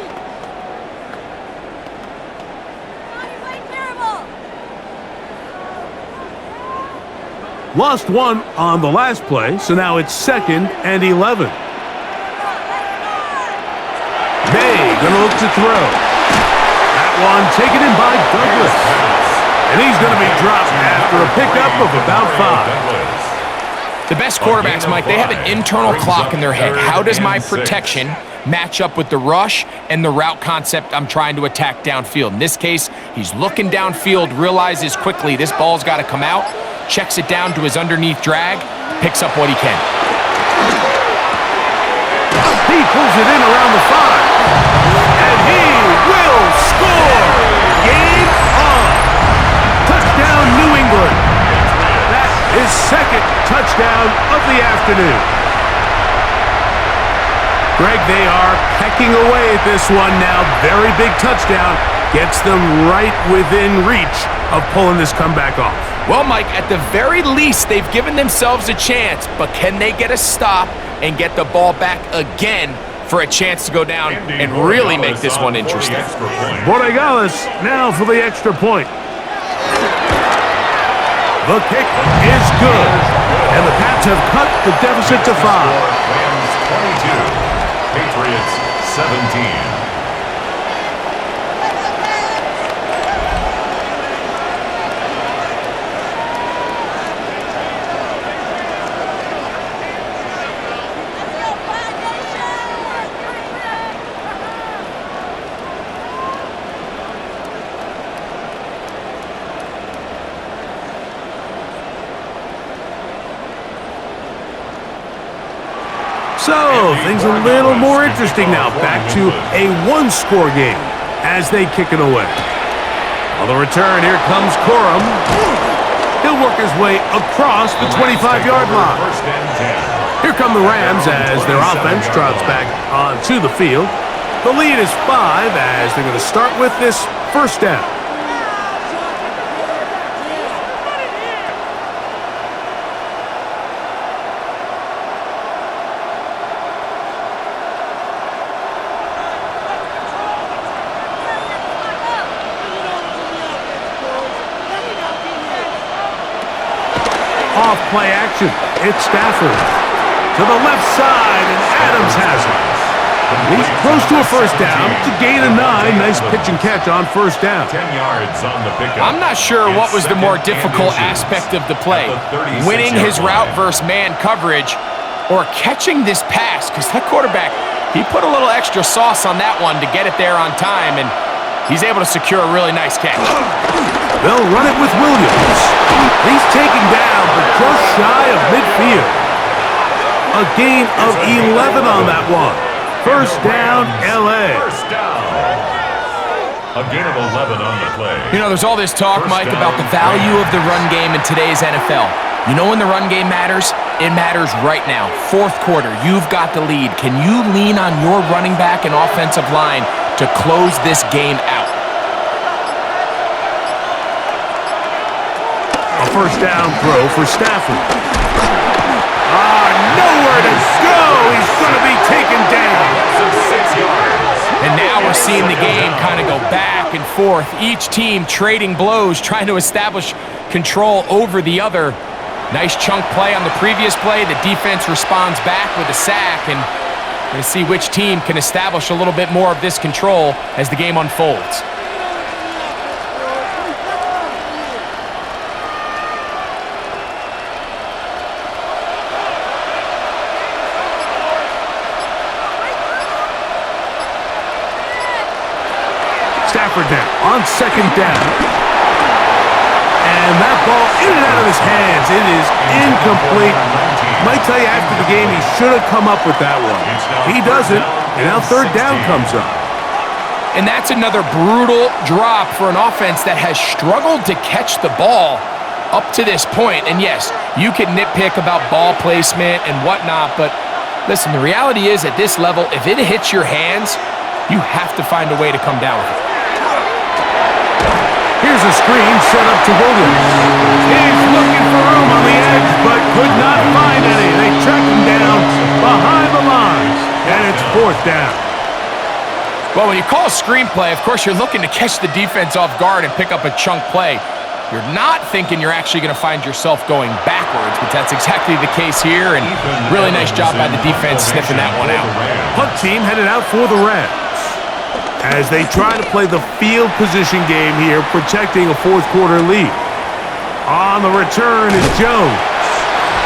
You played terrible. Lost one on the last play, so now it's 2nd and 11. May gonna look to throw. That one taken in by Douglas. And he's gonna be dropped after a pickup of about 5. The best quarterbacks, Mike, they have an internal clock in their head. How does my protection match up with the rush and the route concept I'm trying to attack downfield? In this case, he's looking downfield, realizes quickly this ball's got to come out, checks it down to his underneath drag, picks up what he can. He pulls it in around the 5. And he will score! Game on! Touchdown, New England! That is 2nd touchdown of the afternoon. Greg, they are pecking away at this one now. Very big touchdown. Gets them right within reach of pulling this comeback off. Well, Mike, at the very least, they've given themselves a chance, but can they get a stop and get the ball back again for a chance to go down and really make this one interesting? Borregales now for the extra point. The kick is good, and the Pats have cut the deficit to 5. Rams 22, Patriots 17. So, things a little more interesting now. Back to a one-score game as they kick it away. On the return, here comes Corum. He'll work his way across the 25-yard line. Here come the Rams as their offense trots back onto the field. The lead is 5 as they're going to start with this first down. Off play action. It's Stafford. To the left side, and Adams has it. He's close to a first down to gain a 9. Nice pitch and catch on first down. 10 yards on the pickup. I'm not sure what was the more difficult aspect of the play. Winning his route versus man coverage or catching this pass, because that quarterback, he put a little extra sauce on that one to get it there on time, and he's able to secure a really nice catch. They'll run it with Williams. He's taken down, but just shy of midfield. A gain of 11 on that one. First down, L.A. First down. A gain of 11 on the play. You know, there's all this talk, Mike, about the value of the run game in today's NFL. You know when the run game matters? It matters right now. Fourth quarter, you've got the lead. Can you lean on your running back and offensive line to close this game out? A first down throw for Stafford. Nowhere to go. He's going to be taken down. 6 yards. And now we're seeing the game kind of go back and forth. Each team trading blows, trying to establish control over the other. Nice chunk play on the previous play. The defense responds back with a sack, and we're going to see which team can establish a little bit more of this control as the game unfolds. Stafford now on second down. And that ball in and out of his hands. It is incomplete. Might tell you after the game he should have come up with that one. He doesn't, and now third down comes up. And that's another brutal drop for an offense that has struggled to catch the ball up to this point. And yes, you can nitpick about ball placement and whatnot, but listen, the reality is at this level, if it hits your hands, you have to find a way to come down with it. Here's a screen set up to Williams. He's looking for room on the edge, but could not find any. They track him down behind the lines, and it's fourth down. Well, when you call a screenplay, of course, you're looking to catch the defense off guard and pick up a chunk play. You're not thinking you're actually going to find yourself going backwards, but that's exactly the case here, and really nice job by the defense sniffing that one out. Punt team headed out for the Rams as they try to play the field position game here, protecting a fourth quarter lead. On the return is Jones,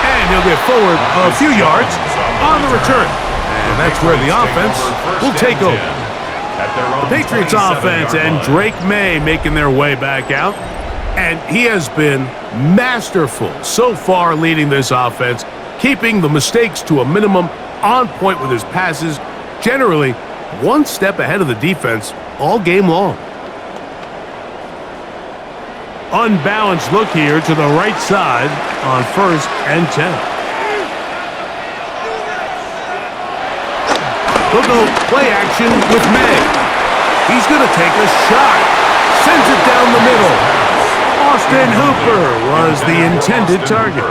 and he'll get forward a few yards on the return. And that's where the offense will take over. The Patriots offense and Drake May making their way back out. And he has been masterful so far leading this offense, keeping the mistakes to a minimum, on point with his passes, generally one step ahead of the defense all game long. Unbalanced look here to the right side on 1st and 10. He'll go play action with May. He's going to take a shot. Sends it down the middle. Austin Hooper was the intended target.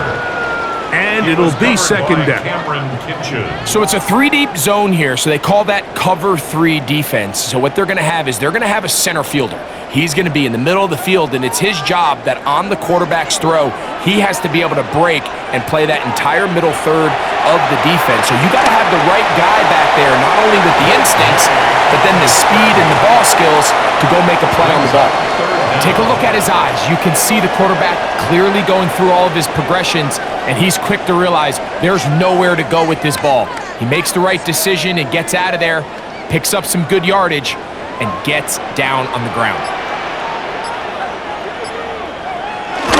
And it'll be second down. So it's a 3-deep zone here, so they call that cover 3 defense. So what they're going to have is they're going to have a center fielder. He's going to be in the middle of the field, and it's his job that on the quarterback's throw, he has to be able to break and play that entire middle third of the defense. So you got to have the right guy back there, not only with the instincts, but then the speed and the ball skills to go make a play on the ball. Take a look at his eyes. You can see the quarterback clearly going through all of his progressions, and he's quick to realize there's nowhere to go with this ball. He makes the right decision and gets out of there, picks up some good yardage, and gets down on the ground.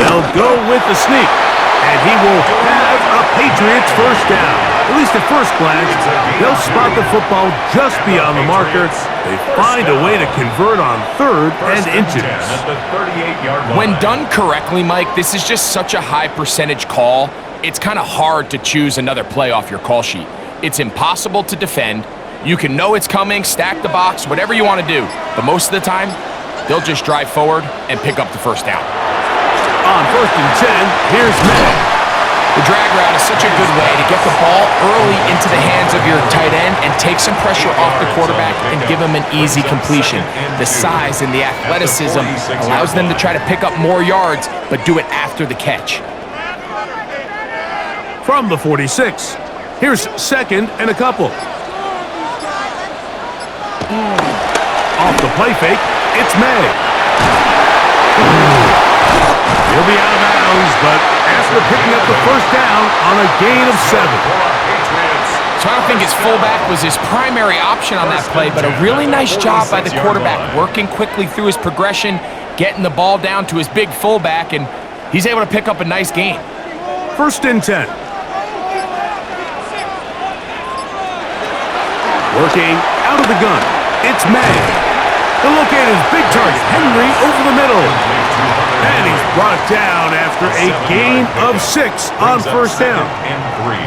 They'll go with the sneak, and he will have a Patriots first down. At least at first glance, they'll spot the football just beyond the marker. They find a way to convert on third and inches. At the 38-yard line. When done correctly, Mike, this is just such a high percentage call. It's kind of hard to choose another play off your call sheet. It's impossible to defend. You can know it's coming, stack the box, whatever you want to do. But most of the time, they'll just drive forward and pick up the first down. On 1st and 10, here's May. The drag route is such a good way to get the ball early into the hands of your tight end and take some pressure off the quarterback and give him an easy completion. The size and the athleticism allows them to try to pick up more yards, but do it after the catch. From the 46, here's 2nd and a couple. Off the play fake, it's May. He'll be out of bounds, but after picking up the first down on a gain of 7. So I don't think his fullback was his primary option on that play, but a really nice job by the quarterback working quickly through his progression, getting the ball down to his big fullback, and he's able to pick up a nice gain. 1st and 10. Working out of the gun, it's May. They'll locate his big target, Henry, over the middle. And he's brought down after a gain of 6 on first down. And 3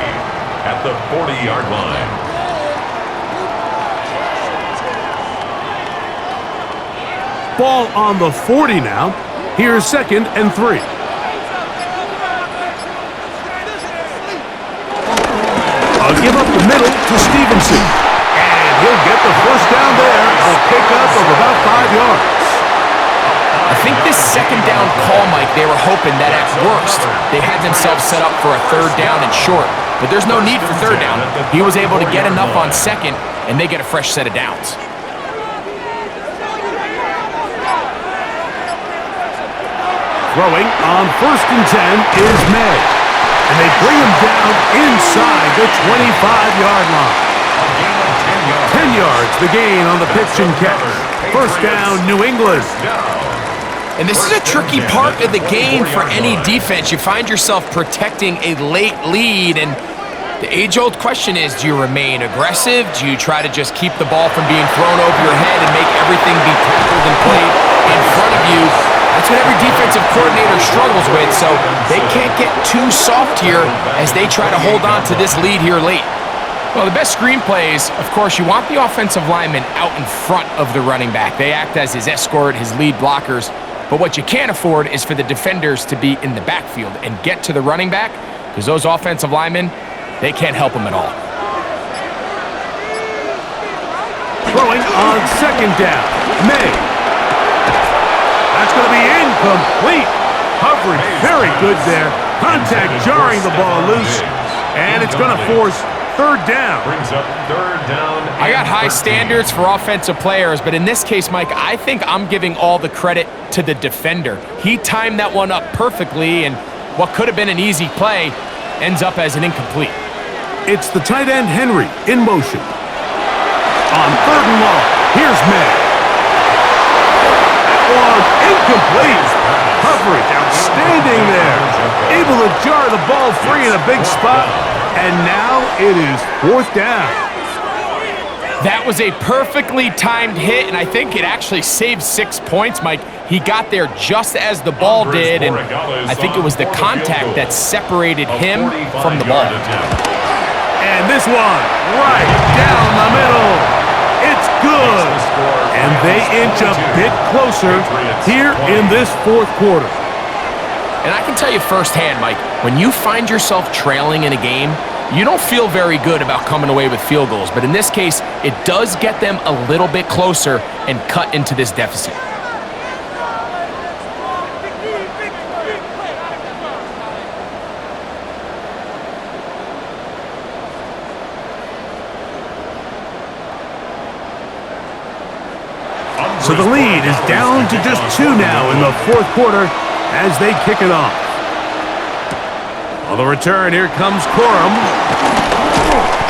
at the 40-yard line. Ball on the 40 now. Here's 2nd and 3. I'll give up the middle to Stevenson. And he'll get the first down there. A pickup of about 5 yards. I think this 2nd down call, Mike, they were hoping that at worst, they had themselves set up for a 3rd down and short. But there's no need for 3rd down. He was able to get enough on 2nd, and they get a fresh set of downs. Throwing on 1st and 10 is May. And they bring him down inside the 25-yard line. 10 yards, the gain on the pitch and catch. First down, New England. And this is a tricky part of the game for any defense. You find yourself protecting a late lead, and the age-old question is, do you remain aggressive? Do you try to just keep the ball from being thrown over your head and make everything be tackled and played in front of you? That's what every defensive coordinator struggles with, so they can't get too soft here as they try to hold on to this lead here late. Well, the best screen plays, of course, you want the offensive lineman out in front of the running back. They act as his escort, his lead blockers. But what you can't afford is for the defenders to be in the backfield and get to the running back, because those offensive linemen, they can't help him at all. Throwing on 2nd down, May. That's going to be incomplete. Coverage very good there. Contact jarring the ball loose, and it's going to force 3rd down. Brings up 3rd down. I got high standards for offensive players, but in this case, Mike, I think I'm giving all the credit to the defender. He timed that one up perfectly, and what could have been an easy play ends up as an incomplete. It's the tight end, Henry, in motion. On 3rd and long, here's May. That one incomplete. Coverage outstanding there. Able to jar the ball free in a big spot, and now it is 4th down. That was a perfectly timed hit, and I think it actually saved 6 points, Mike. He got there just as the ball did, and I think it was the contact that separated him from the ball. And this one, right down the middle. It's good. And they inch a bit closer here in this 4th quarter. And I can tell you firsthand, Mike, when you find yourself trailing in a game, you don't feel very good about coming away with field goals. But in this case, it does get them a little bit closer and cut into this deficit. So the lead is down to just 2 now in the 4th quarter as they kick it off. On the return, here comes Corum.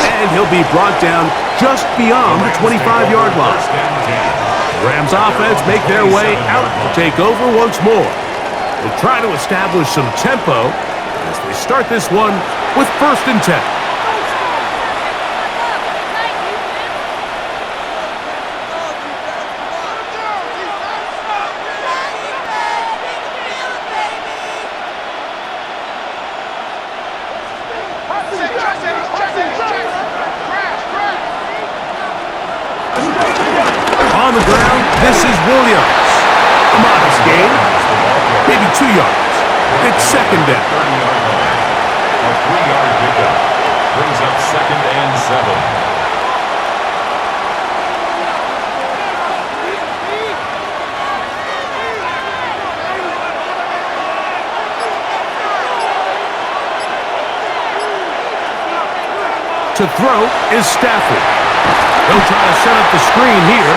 And he'll be brought down just beyond the 25-yard line. The Rams offense make their way out to take over once more. They'll try to establish some tempo as they start this one with 1st and 10. On the ground, this is Williams. A modest gain, maybe 2 yards. It's second down. 30-yard line. A 3-yard pickup brings up 2nd and 7. To throw is Stafford. They'll try to set up the screen here.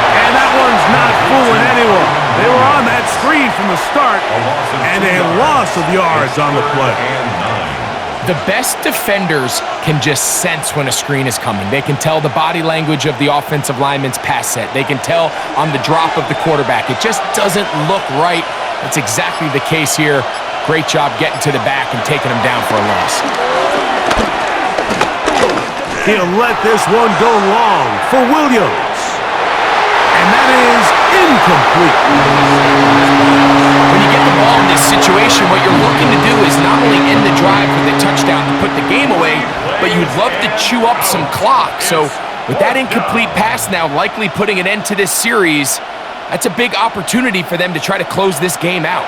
And that one's not fooling anyone. They were on that screen from the start, and a loss of yards on the play. The best defenders can just sense when a screen is coming. They can tell the body language of the offensive lineman's pass set. They can tell on the drop of the quarterback. It just doesn't look right. That's exactly the case here. Great job getting to the back and taking him down for a loss. He'll let this one go long for Williams. And that is incomplete. When you get the ball in this situation, what you're looking to do is not only end the drive with a touchdown to put the game away, but you'd love to chew up some clock. So with that incomplete pass now likely putting an end to this series, that's a big opportunity for them to try to close this game out.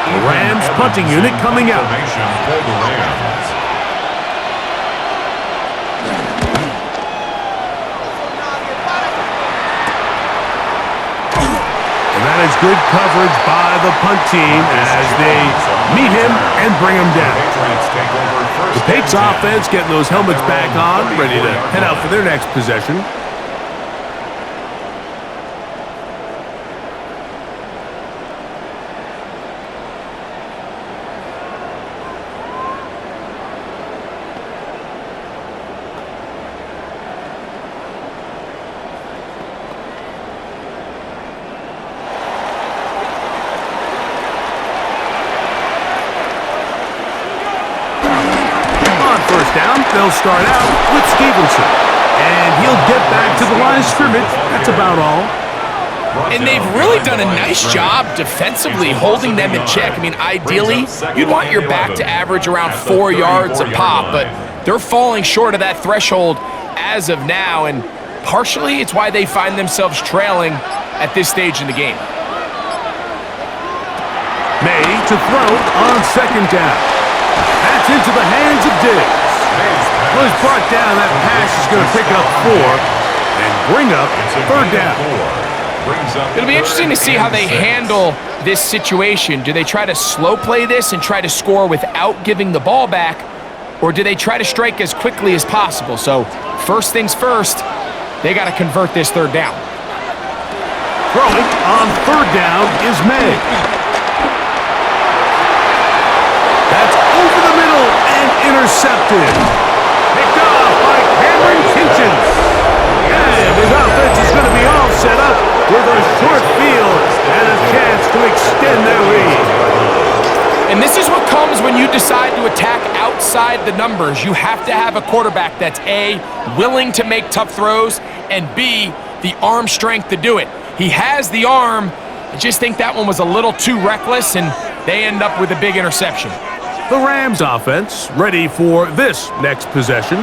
The Rams punting unit coming out. That is good coverage by the punt team as they meet him and bring him down. The Patriots offense getting those helmets back on, ready to head out for their next possession. They'll start out with Stevenson, and he'll get back to the line of scrimmage. That's about all. And they've really done a nice job defensively holding them in check. I mean, ideally, you'd want your back to average around 4 yards a pop, but they're falling short of that threshold as of now, and partially it's why they find themselves trailing at this stage in the game. May to throw on second down. That's into the hands of Diggs. Well, he's brought down. That pass is going to pick up 4 and bring up third down. It'll be interesting to see how they handle this situation. Do they try to slow play this and try to score without giving the ball back, or do they try to strike as quickly as possible? So first things first, they got to convert this third down. Throwing on third down is May. That's over the middle and intercepted. Picked off by Cameron Kinchins. And his offense is going to be all set up with a short field and a chance to extend their lead. And this is what comes when you decide to attack outside the numbers. You have to have a quarterback that's A, willing to make tough throws, and B, the arm strength to do it. He has the arm. I just think that one was a little too reckless, and they end up with a big interception. The Rams offense ready for this next possession.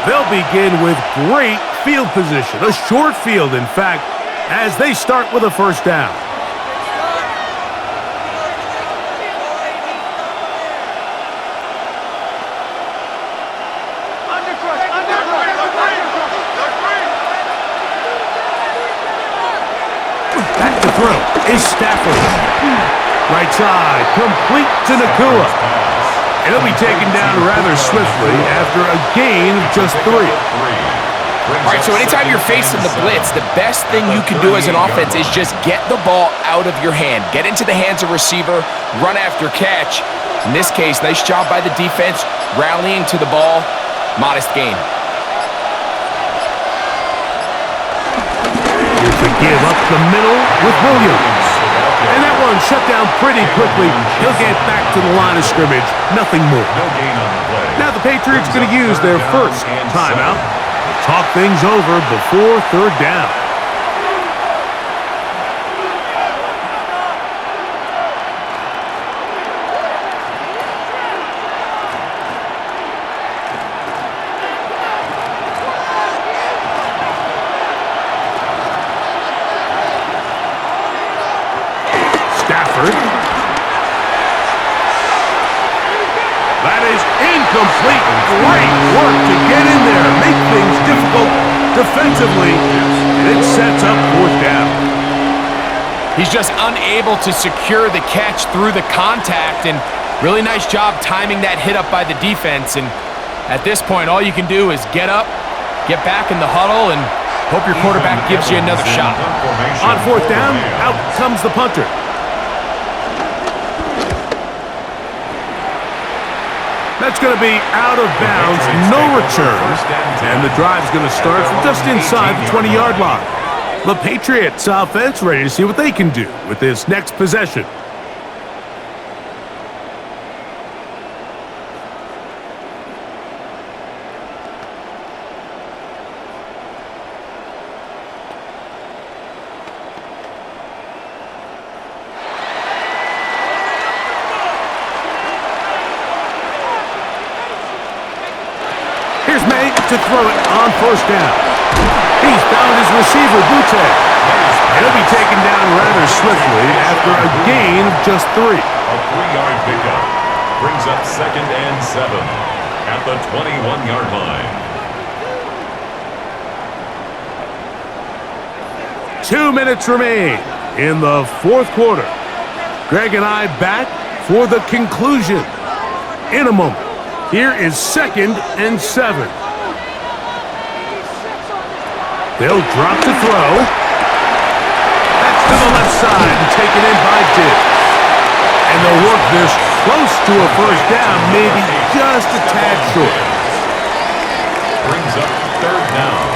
They'll begin with great field position, a short field, in fact, as they start with a first down. Back to throw is Stafford. Right side, complete to Nakua. And he'll be taken down rather swiftly after a gain of just 3. All right, so anytime you're facing the blitz, the best thing you can do as an offense is just get the ball out of your hand. Get into the hands of receiver, run after catch. In this case, nice job by the defense, rallying to the ball. Modest gain. Here's a give up the middle with Williams. And that one shut down pretty quickly. He'll get back to the line of scrimmage. Nothing more. Now the Patriots going to use their first timeout. Talk things over before third down. incomplete. Great work to get in there, make things difficult defensively, and it sets up 4th down. He's just unable to secure the catch through the contact, and really nice job timing that hit up by the defense. And at this point, all you can do is get up, get back in the huddle, and hope your quarterback gives you another shot. On 4th down, out comes the punter. That's going to be out of bounds, no return, and the drive's going to start from just inside the 20-yard line. The Patriots offense ready to see what they can do with this next possession. Here's May to throw it on 1st down. He's found his receiver, Butte. He'll be taken down rather swiftly after a gain of just 3. A 3-yard pickup brings up 2nd and 7 at the 21-yard line. 2 minutes remain in the 4th quarter. Greg and I back for the conclusion in a moment. Here is 2nd and 7. They'll drop to throw. That's to the left side and taken in by Diggs. And they'll work this close to a 1st down, maybe just a tad short. Brings up 3rd down.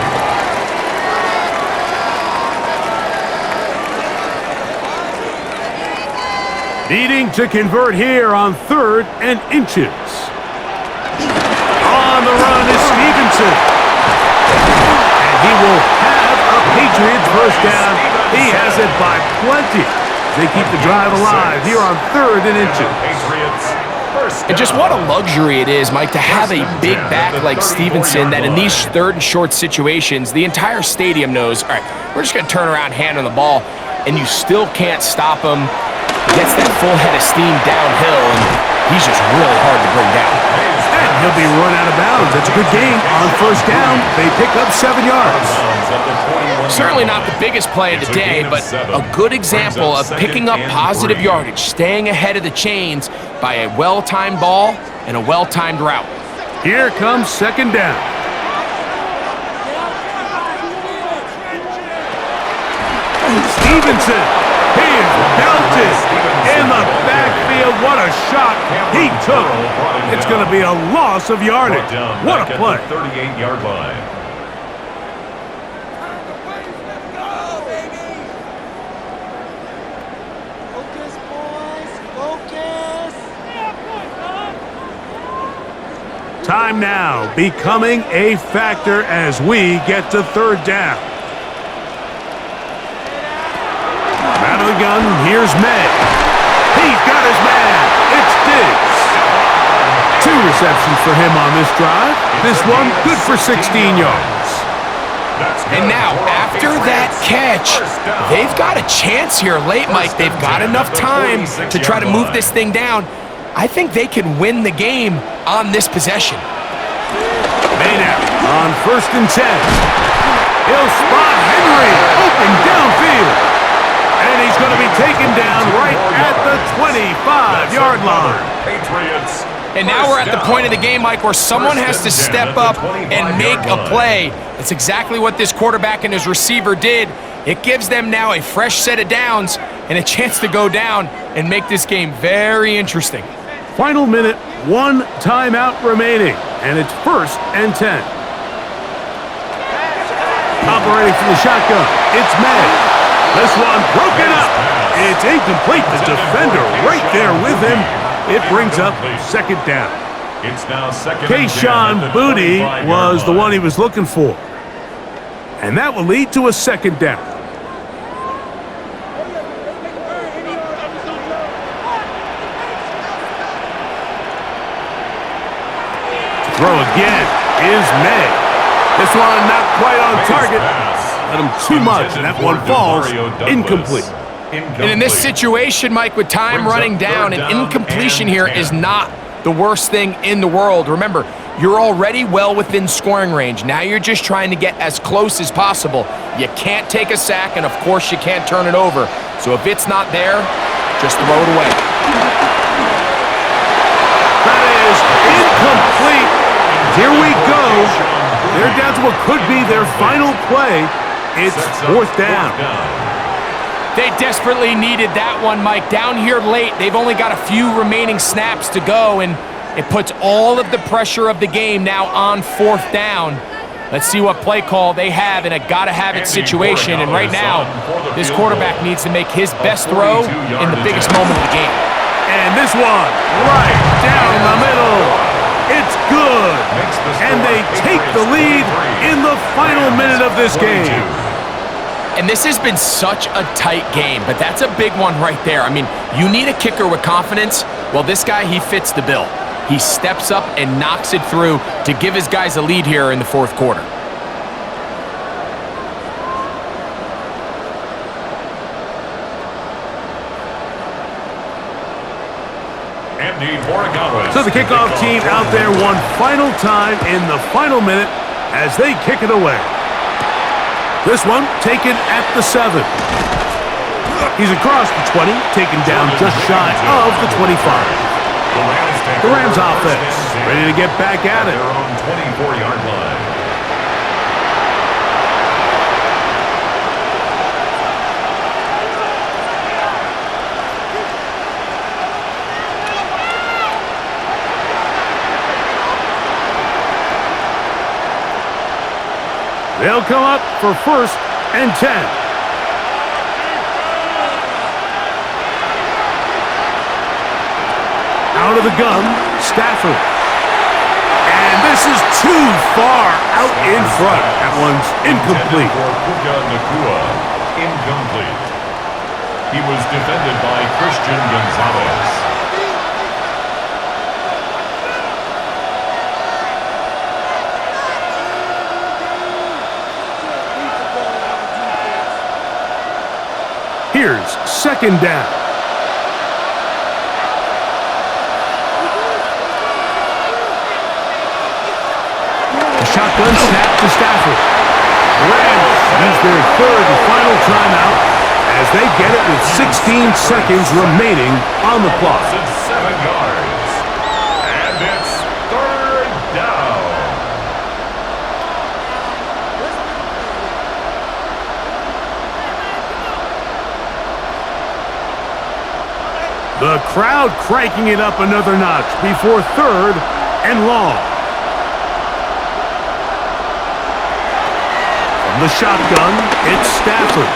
Needing to convert here on 3rd and inches. On the run is Stevenson. And he will have a Patriots 1st down. He has it by plenty. They keep the drive alive here on 3rd and inches. And just what a luxury it is, Mike, to have a big back like Stevenson that in these 3rd and short situations, the entire stadium knows, all right, we're just going to turn around, hand on the ball, and you still can't stop him. He gets that full head of steam downhill, and he's just really hard to bring down. And he'll be run out of bounds. It's a good gain. On 1st down, they pick up 7 yards. Certainly not the biggest play of the day, but a good example of picking up positive yardage, staying ahead of the chains by a well-timed ball and a well-timed route. Here comes 2nd down. Stevenson, he is belted in the backfield. What a shot he took. It's going to be a loss of yardage. What a play. 38-yard line. Focus, boys. Focus. Time now becoming a factor as we get to 3rd down. Out of the gun, here's May. He's got his man. It's Diggs. 2 receptions for him on this drive. This one good for 16 yards. And now, after that catch, they've got a chance here late, Mike. They've got enough time to try to move this thing down. I think they can win the game on this possession. May now on 1st and 10. He'll spot Henry open downfield. And he's going to be taken down right at the 25-yard line. Patriots. And now we're at the point of the game, Mike, where someone has to step up and make a play. That's exactly what this quarterback and his receiver did. It gives them now a fresh set of downs and a chance to go down and make this game very interesting. Final minute, 1 timeout remaining, and it's 1st and 10. Operating from the shotgun, it's May. This one broken up. It's incomplete. The defender right there with him. It brings up 2nd down. It's now 2nd. Kayshawn Boutte was the one he was looking for. And that will lead to a 2nd down. Throw again is May. This one not quite on target. Let him too much, and that one falls incomplete. And in this situation, Mike, with time running down, an incompletion here is not the worst thing in the world. Remember, you're already well within scoring range. Now you're just trying to get as close as possible. You can't take a sack, and of course you can't turn it over. So if it's not there, just throw it away. That is incomplete. Here we go. They're down to what could be their final play. It's fourth down. They desperately needed that one, Mike. Down here late, they've only got a few remaining snaps to go, and it puts all of the pressure of the game now on fourth down. Let's see what play call they have in a gotta-have-it situation. And right now, this quarterback needs to make his best throw in the biggest moment of the game. And this one, right down the middle. It's good. And they take the lead in the final minute of this game. And this has been such a tight game, but that's a big one right there. I mean, you need a kicker with confidence. Well, this guy, he fits the bill. He steps up and knocks it through to give his guys a lead here in the fourth quarter. So the kickoff team out there one final time in the final minute as they kick it away. This one taken at the 7. He's across the 20, taken down just shy of the 25. The Rams offense ready to get back at it. Their own 24-yard line. They'll come up for 1st and 10. Out of the gun, Stafford. And this is too far out in front. That one's incomplete. Incomplete. He was defended by Christian Gonzalez. Here's 2nd down. A shotgun snap to Stafford. Rams use their 3rd and final timeout as they get it with 16 seconds remaining on the clock. 7 yards. And it's 3rd down. The crowd cranking it up another notch before 3rd and long. From the shotgun, it's Stafford.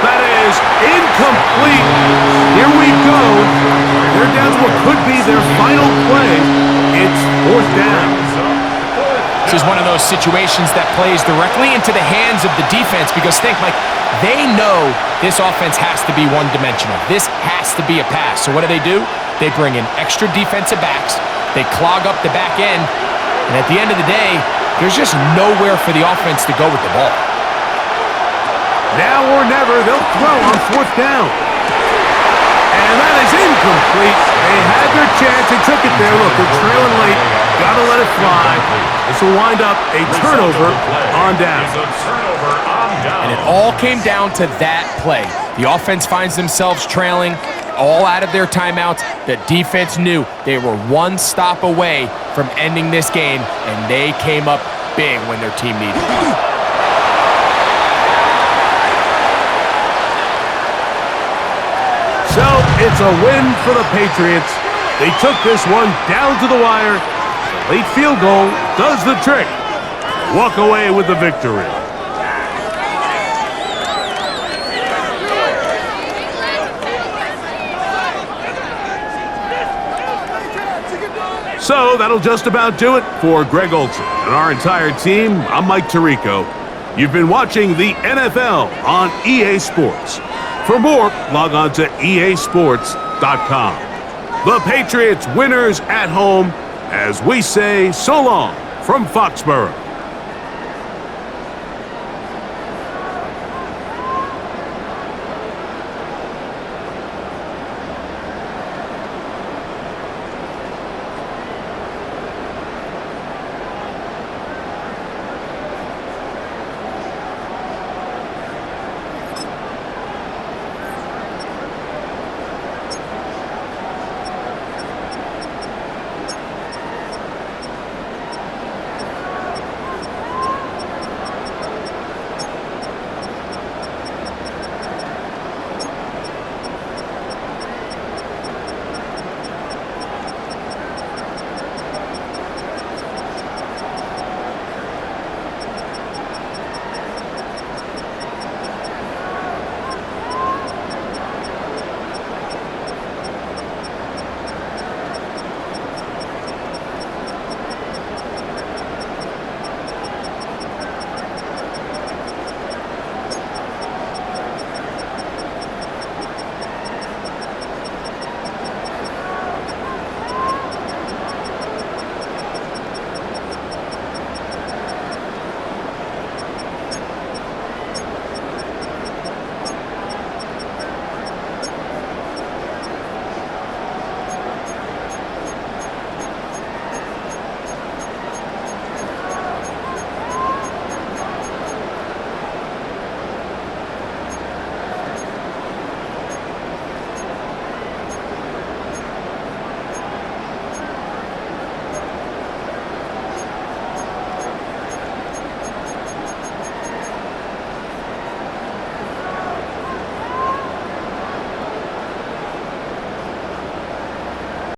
That is incomplete. Here we go. They're down to what could be their final play. It's 4th down. This is one of those situations that plays directly into the hands of the defense because think, like, they know this offense has to be one-dimensional. This has to be a pass. So what do? They bring in extra defensive backs. They clog up the back end. And at the end of the day, there's just nowhere for the offense to go with the ball. Now or never, they'll throw on 4th down. And that is incomplete. They had their chance. They took it there. Look, they're trailing late. Got to let it fly. This will wind up a turnover on down. And it all came down to that play. The offense finds themselves trailing, all out of their timeouts. The defense knew they were one stop away from ending this game, and they came up big when their team needed it. So it's a win for the Patriots. They took this one down to the wire. The late field goal does the trick. Walk away with the victory. So that'll just about do it for Greg Olson and our entire team. I'm Mike Tirico. You've been watching the NFL on EA Sports. For more, log on to easports.com. The Patriots winners at home as we say so long from Foxborough.